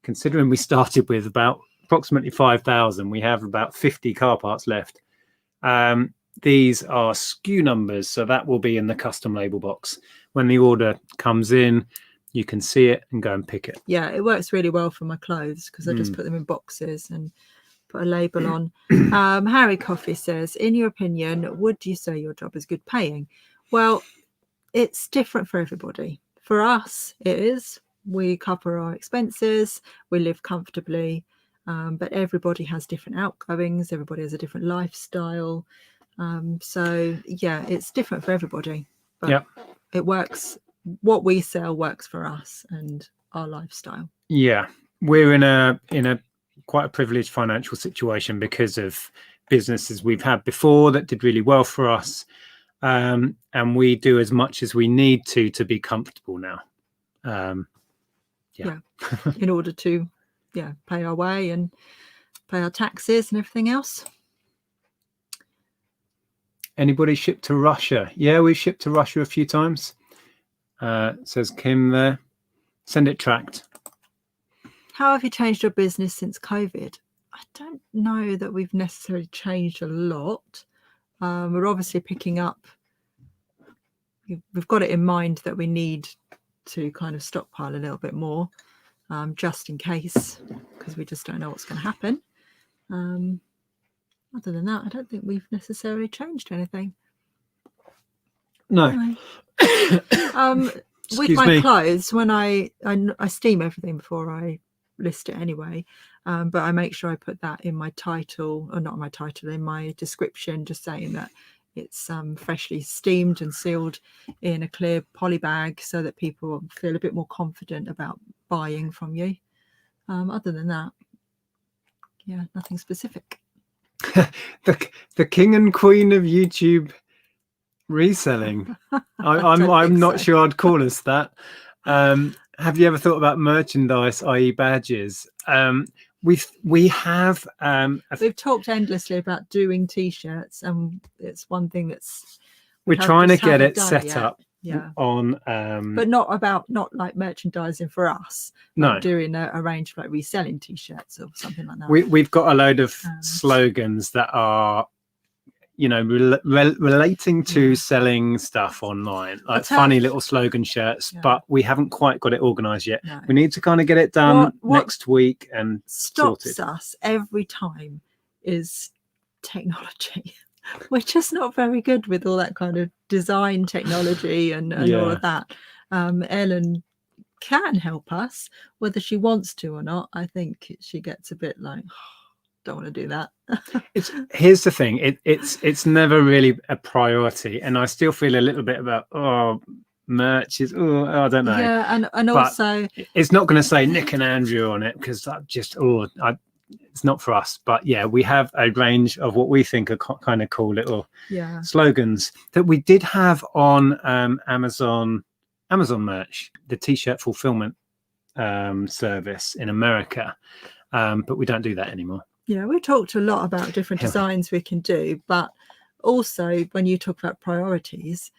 Considering we started with approximately 5,000, we have about 50 car parts left. These are SKU numbers, so that will be in the custom label box. When the order comes in, you can see it and go and pick it. It works really well for my clothes because I just put them in boxes and put a label on. Harry Coffey says, in your opinion, would you say your job is good paying? Well, it's different for everybody. For us, it is. We cover our expenses, we live comfortably, but everybody has different outgoings, everybody has a different lifestyle. So it's different for everybody, but it works. What we sell works for us and our lifestyle. We're in a quite a privileged financial situation because of businesses we've had before that did really well for us, and we do as much as we need to be comfortable now. In order to pay our way and pay our taxes and everything else. Anybody shipped to Russia? We've shipped to Russia a few times. Says Kim there. Send it tracked. How have you changed your business since COVID? I don't know that we've necessarily changed a lot. We're obviously picking up. We've got it in mind that we need to kind of stockpile a little bit more. just in case, because we just don't know what's going to happen. Other than that, I don't think we've necessarily changed anything. No. With my clothes, when I steam everything before I list it anyway, but I make sure I put that in my title, or not my title, in my description, just saying that it's freshly steamed and sealed in a clear poly bag, so that people feel a bit more confident about buying from you. Other than that, yeah, nothing specific. the king and queen of YouTube reselling. I'm not sure I'd call us that. Have you ever thought about merchandise, i.e. badges? We've talked endlessly about doing t-shirts, and it's one thing that's we're trying to get it set up on but not like merchandising for us, no, doing a range of like reselling t-shirts or something like that. We've got a load of slogans that are, you know, relating to selling stuff online, like funny little slogan shirts, but we haven't quite got it organized yet. No. We need to kind of get it done next week and stops us every time is technology. We're just not very good with all that kind of design technology and all of that. Ellen can help us, whether she wants to or not. I think she gets a bit like, don't want to do that. Here's the thing, it's never really a priority, and I still feel a little bit about merch is I don't know. Yeah, and also it's not going to say Nick and Andrew on it, because that just it's not for us. But yeah, we have a range of what we think are kind of cool little slogans that we did have on Amazon merch, the t-shirt fulfillment service in America, but we don't do that anymore. Yeah, we talked a lot about different designs we can do, but also when you talk about priorities,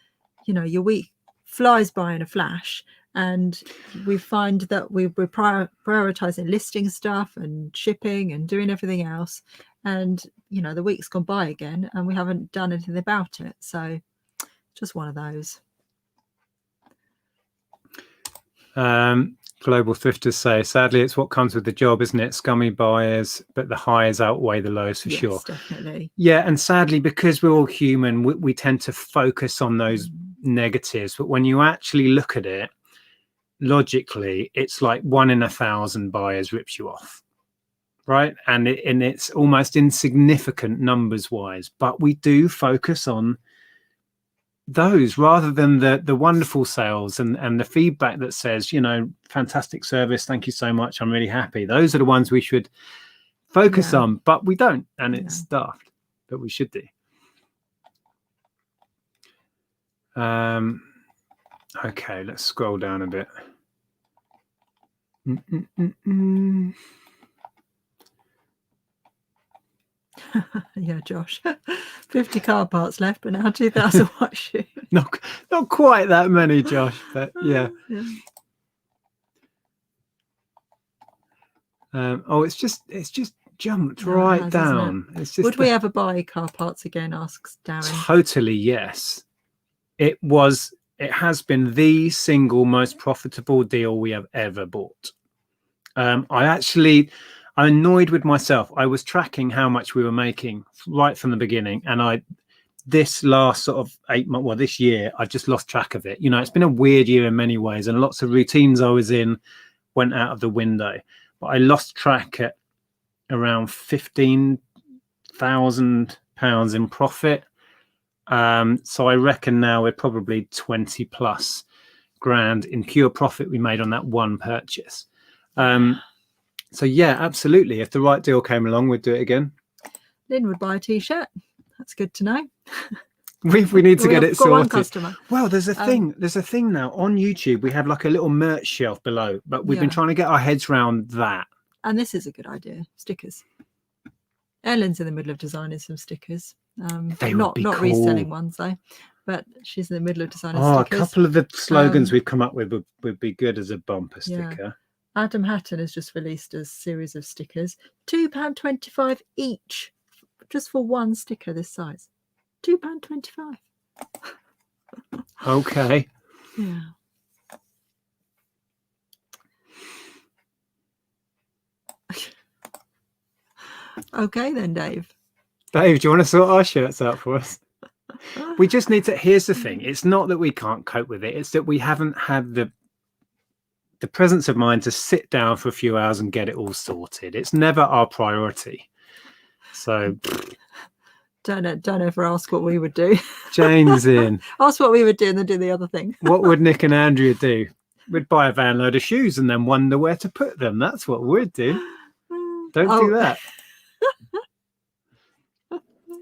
you know, your week flies by in a flash, and we find that we're prioritizing listing stuff and shipping and doing everything else, and you know, the week's gone by again and we haven't done anything about it. So just one of those. Global thrifters say, sadly, it's what comes with the job, isn't it? Scummy buyers, but the highs outweigh the lows for sure. Definitely. Yeah, and sadly, because we're all human, we tend to focus on those negatives. But when you actually look at it logically, it's like 1 in 1,000 buyers rips you off, right? And it's almost insignificant numbers wise, but we do focus on those rather than the wonderful sales and the feedback that says, you know, fantastic service, thank you so much, I'm really happy. Those are the ones we should focus on, but we don't, and it's daft, but we should do. Okay, let's scroll down a bit. Yeah, Josh, 50 car parts left, but now 2,000 white shoes. Not quite that many, Josh, but yeah. It's just jumped right down. It's just. Would we ever buy car parts again? Asks Darren. Totally, yes. It has been the single most profitable deal we have ever bought. I'm annoyed with myself. I was tracking how much we were making right from the beginning, and this last sort of 8 months, well, this year, I've just lost track of it. You know, it's been a weird year in many ways, and lots of routines I was in went out of the window. But I lost track at around £15,000 in profit. So I reckon now we're probably 20 plus grand in pure profit we made on that one purchase. So yeah, absolutely. If the right deal came along, we'd do it again. Lynn would buy a t-shirt. That's good to know. We need to get it sorted. One customer. Well, there's a thing. There's a thing now on YouTube. We have like a little merch shelf below, but we've been trying to get our heads around that. And this is a good idea. Stickers. Ellen's in the middle of designing some stickers. They not would be cool. Reselling ones though, but she's in the middle of designing stickers. A couple of the slogans we've come up with would be good as a bumper sticker. Adam Hatton has just released a series of stickers, £2.25 each, just for one sticker this size. £2.25. Okay. Yeah. Okay then, Dave. Dave, do you want to sort our shirts out for us? We just need to. Here's the thing: it's not that we can't cope with it; it's that we haven't had the presence of mind to sit down for a few hours and get it all sorted. It's never our priority. So don't ever ask what we would do. Jane's in. Ask what we would do and then do the other thing. What would Nick and Andrea do? We'd buy a van load of shoes and then wonder where to put them. That's what we'd do. Don't do that.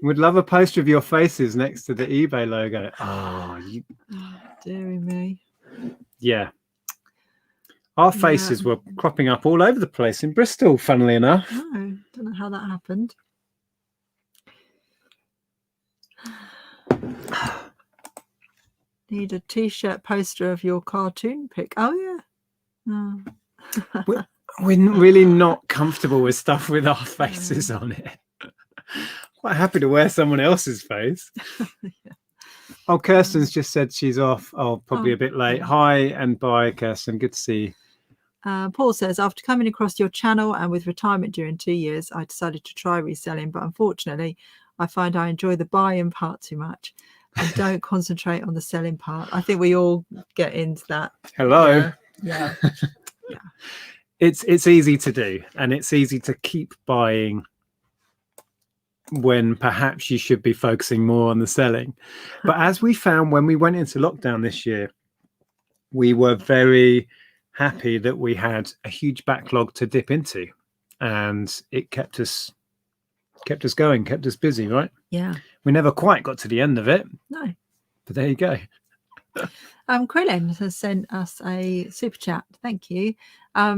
We'd love a poster of your faces next to the eBay logo. Oh, dearie me. Yeah. Our faces were cropping up all over the place in Bristol, funnily enough. No, don't know how that happened. Need a t-shirt poster of your cartoon pic. Oh yeah. Oh. We're really not comfortable with stuff with our faces on it. Quite happy to wear someone else's face. Yeah. Oh, Kirsten's just said she's off. Oh, probably a bit late. Hi and bye, Kirsten. Good to see you. Paul says, after coming across your channel and with retirement during 2 years, I decided to try reselling, but unfortunately, I find I enjoy the buying part too much and don't concentrate on the selling part. I think we all get into that. Hello. Yeah. It's easy to do, and it's easy to keep buying when perhaps you should be focusing more on the selling. But as we found when we went into lockdown this year, we were very happy that we had a huge backlog to dip into, and it kept us going, kept us busy, right? Yeah. We never quite got to the end of it. No. But there you go. Krillin has sent us a super chat. Thank you.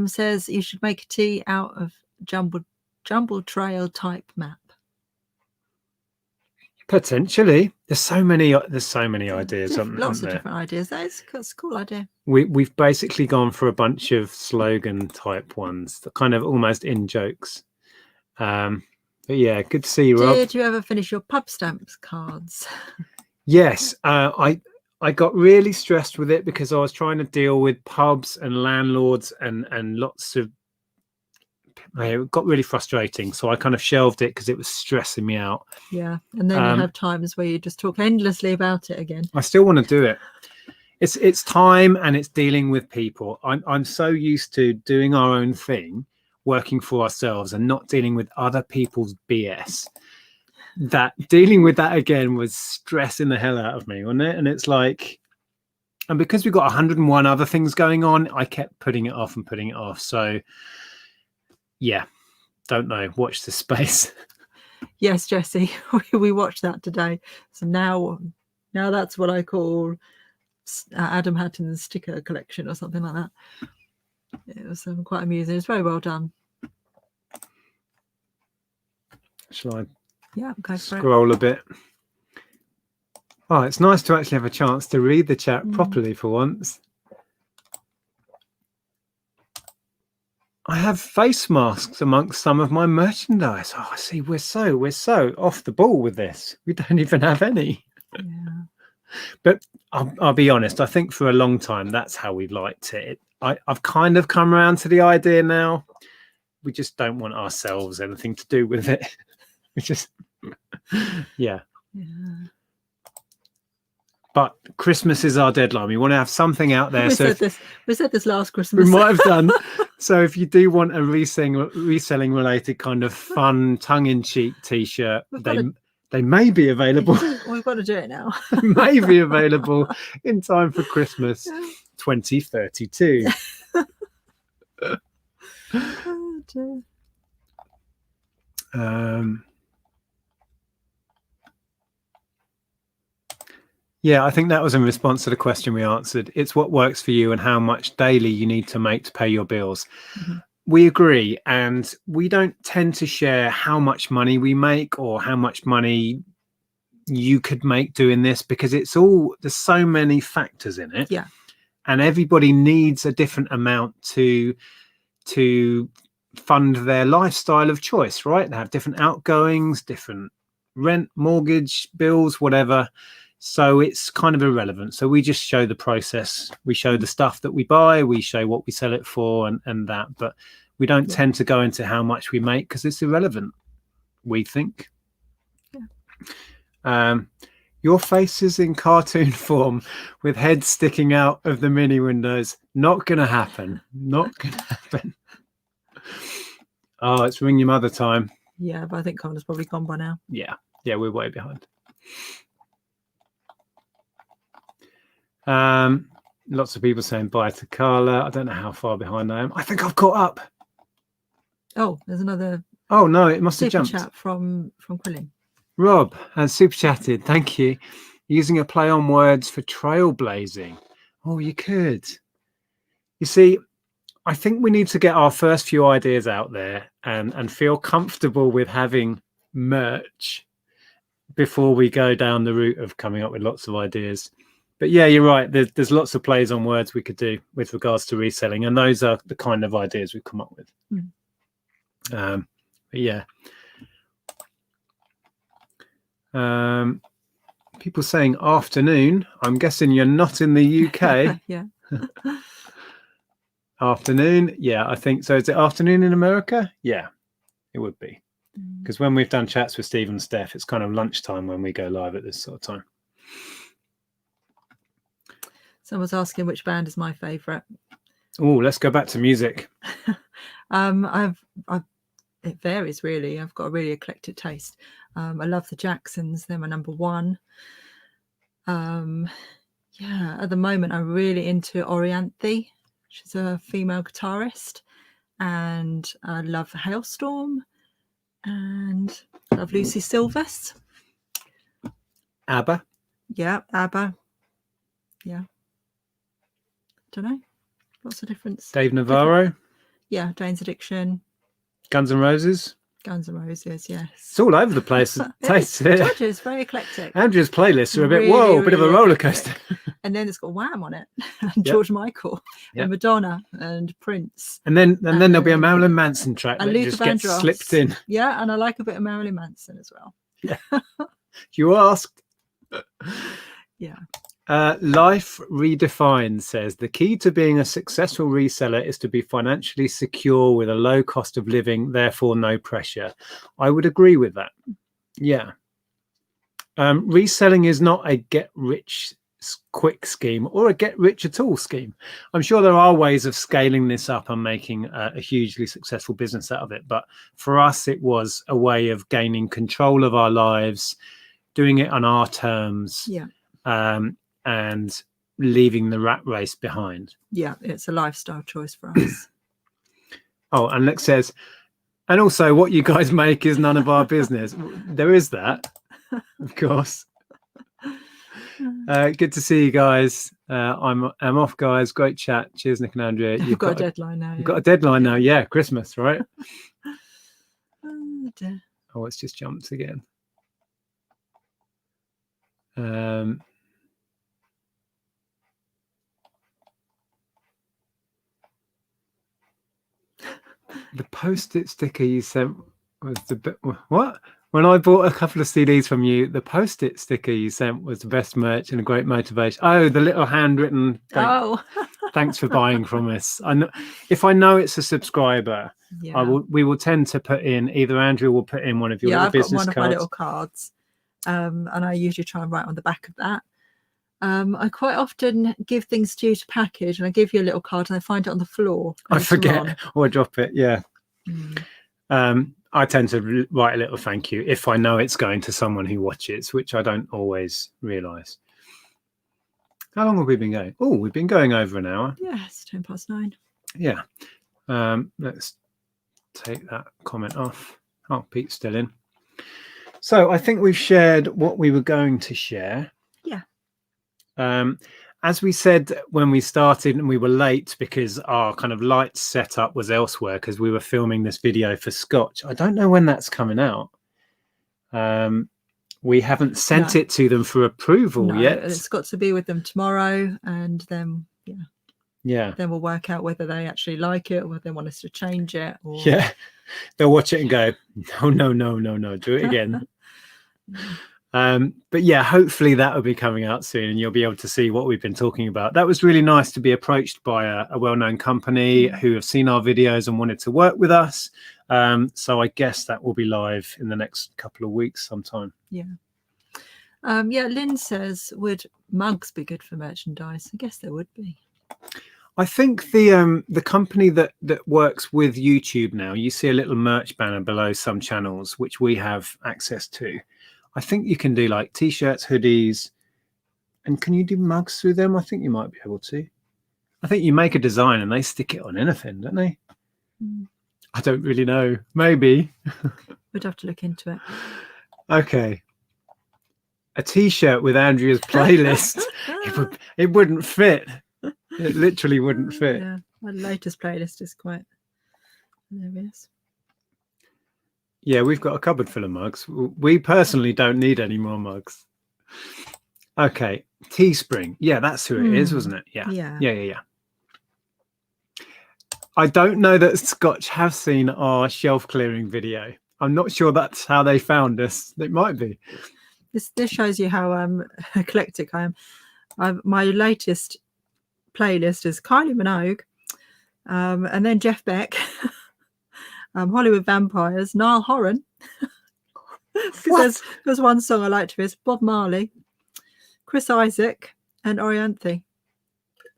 Says you should make a tea out of jumble trail type map. Potentially. There's so many ideas. Lots of different ideas. That's a cool idea. We've basically gone for a bunch of slogan type ones that kind of almost in jokes. But yeah, good to see you, Rob. Did you ever finish your pub stamps cards? Yes. I got really stressed with it because I was trying to deal with pubs and landlords and lots of. It got really frustrating, so I kind of shelved it because it was stressing me out. Yeah, and then you have times where you just talk endlessly about it again. I still want to do it. It's time and it's dealing with people. I'm so used to doing our own thing, working for ourselves, and not dealing with other people's BS. That dealing with that again was stressing the hell out of me, wasn't it? And it's like, and because we've got 101 other things going on, I kept putting it off and putting it off. So yeah, don't know. Watch this space. Yes, Jessie, we watched that today. So now that's what I call Adam Hatton's sticker collection or something like that. It was quite amusing. It's very well done. Shall I? Yeah, go for scroll a bit. Oh, it's nice to actually have a chance to read the chat properly for once. I have face masks amongst some of my merchandise. Oh, I see. We're so off the ball with this. We don't even have any. Yeah. But I'll be honest. I think for a long time that's how we liked it. I've kind of come around to the idea now. We just don't want ourselves anything to do with it. We just, yeah. But Christmas is our deadline. We want to have something out there. We said this last Christmas. We might have done. So if you do want a reselling related kind of fun, tongue-in-cheek T-shirt, they may be available. We've got to do it now. May be available in time for Christmas 2032. Oh, dear. Yeah, I think that was in response to the question we answered. It's what works for you and how much daily you need to make to pay your bills. Mm-hmm. We agree, and we don't tend to share how much money we make or how much money you could make doing this, because there's so many factors in it. Yeah. And everybody needs a different amount to fund their lifestyle of choice, right? They have different outgoings, different rent, mortgage, bills, whatever. So it's kind of irrelevant. So we just show the process. We show the stuff that we buy. We show what we sell it for and that. But we don't tend to go into how much we make because it's irrelevant. we think. Yeah. Your face is in cartoon form with heads sticking out of the mini windows. Not going to happen. Not going to happen. Oh, it's ring your mother time. Yeah, but I think Connor's probably gone by now. Yeah, we're way behind. Lots of people saying bye to Carla. I don't know how far behind I am. I think I've caught up. Oh, there's another. Oh no, it must have super jumped. chat from Quilling. Rob has super chatted. Thank you. Using a play on words for trailblazing. Oh, you could. You see, I think we need to get our first few ideas out there and feel comfortable with having merch before we go down the route of coming up with lots of ideas. But yeah, you're right. There's lots of plays on words we could do with regards to reselling, and those are the kind of ideas we've come up with. But yeah. People saying afternoon. I'm guessing you're not in the UK. Yeah. Afternoon. Yeah, I think so. Is it afternoon in America? Yeah, it would be. Because when we've done chats with Steve and Steph, it's kind of lunchtime when we go live at this sort of time. Someone's asking which band is my favourite. Oh, let's go back to music. It varies really. I've got a really eclectic taste. I love the Jacksons. They're my number one. Yeah, at the moment I'm really into Orianthi. She's a female guitarist, and I love Hailstorm, and I love Lucy Silvers. ABBA. Yeah, ABBA. Yeah. Don't know. What's the difference? Dave Navarro. Yeah, Jane's Addiction. Guns N' Roses. Guns N' Roses, yes. It's all over the place. It's very eclectic. Andrea's playlists are a bit, Really, bit of a really roller coaster. And then it's got Wham on it, and George Michael, and Madonna, and Prince. And then there'll be a Marilyn Manson track that Luther just gets Vandross. slipped in. Yeah, and I like a bit of Marilyn Manson as well. Yeah. You asked. Yeah. Life Redefined says the key to being a successful reseller is to be financially secure with a low cost of living, therefore no pressure. I would agree with that. Yeah. Reselling is not a get rich quick scheme or a get rich at all scheme. I'm sure there are ways of scaling this up and making a hugely successful business out of it. But for us, it was a way of gaining control of our lives, doing it on our terms. Yeah. And leaving the rat race behind. Yeah, it's a lifestyle choice for us. Oh, and Lex says, and also what you guys make is none of our business. There is that, of course. Good to see you guys. I'm off, guys. Great chat. Cheers, Nick and Andrea. You've got a deadline now. You've got a deadline now. Yeah, Christmas, right? Oh, dear. Oh, it's just jumped again. The post-it sticker you sent was the bit. What? When I bought a couple of CDs from you, the post-it sticker you sent was the best merch and a great motivation. Oh, the little handwritten. Thanks for buying from us. I know, if I know it's a subscriber, we will tend to put in, either Andrea will put in one of your little business cards. I've got one of my little cards, and I usually try and write on the back of that. I quite often give things to you to package, and I give you a little card and I find it on the floor. I forget or drop it. Yeah. I tend to write a little thank you if I know it's going to someone who watches, which I don't always realise. How long have we been going? Oh, we've been going over an hour. Yeah, it's 9:10. Yeah. Let's take that comment off. Oh, Pete's still in. So I think we've shared what we were going to share. Yeah. As we said when we started, and we were late because our kind of lights setup was elsewhere because we were filming this video for Scotch. I don't know when that's coming out. We haven't sent it to them for approval yet. It's got to be with them tomorrow, and then then we'll work out whether they actually like it or whether they want us to change it. Or... Yeah, they'll watch it and go, no, do it again. But yeah, hopefully that will be coming out soon and you'll be able to see what we've been talking about. That was really nice to be approached by a well-known company who have seen our videos and wanted to work with us. So I guess that will be live in the next couple of weeks sometime. Yeah. Lynn says, would mugs be good for merchandise? I guess there would be. I think the company that works with YouTube now, you see a little merch banner below some channels, which we have access to. I think you can do like t-shirts, hoodies, and can you do mugs through them? I think you might be able to. I think you make a design and they stick it on anything, don't they? I don't really know. Maybe. We'd have to look into it. Okay. A t-shirt with Andrea's playlist. It wouldn't fit. It literally wouldn't fit. Yeah, my latest playlist is quite hilarious. Yeah, we've got a cupboard full of mugs. We personally don't need any more mugs. Okay, Teespring. Yeah, that's who it is, wasn't it? Yeah. I don't know that Scotch have seen our shelf clearing video. I'm not sure that's how they found us. It might be. This shows you how eclectic I am. My latest playlist is Kylie Minogue, and then Jeff Beck, Hollywood Vampires, Niall Horan. There's one song I like to is Bob Marley, Chris Isaac, and Orianthe.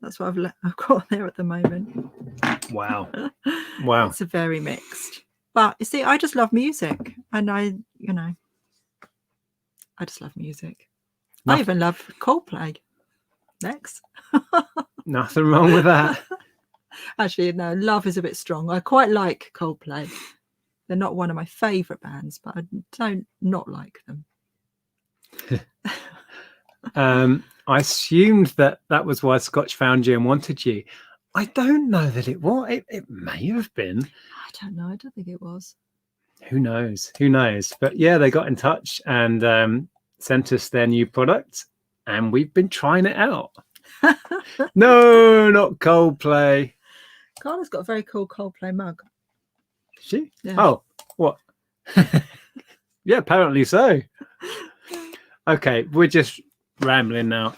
That's what I've got there at the moment. Wow. It's a very mixed. But you see, I just love music, and I just love music. I even love Coldplay. Next. Nothing wrong with that. Actually, no, love is a bit strong. I quite like Coldplay. They're not one of my favourite bands, but I don't not like them. I assumed that was why Scotch found you and wanted you. I don't know that it was. It may have been. I don't know. I don't think it was. Who knows? But yeah, they got in touch and sent us their new product, and we've been trying it out. No, not Coldplay. Carla's got a very cool Coldplay mug. She? Yeah. Oh, what? Yeah, apparently so. Okay, we're just rambling now.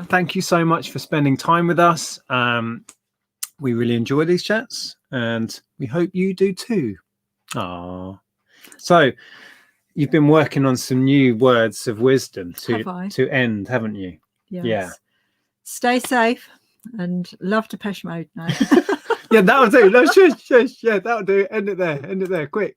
Thank you so much for spending time with us. We really enjoy these chats, and we hope you do too. So you've been working on some new words of wisdom to end, haven't you? Yes. Yeah. Stay safe and love Depeche Mode now. Yeah, that'll do. No, shush. Yeah, that'll do. End it there. Quick.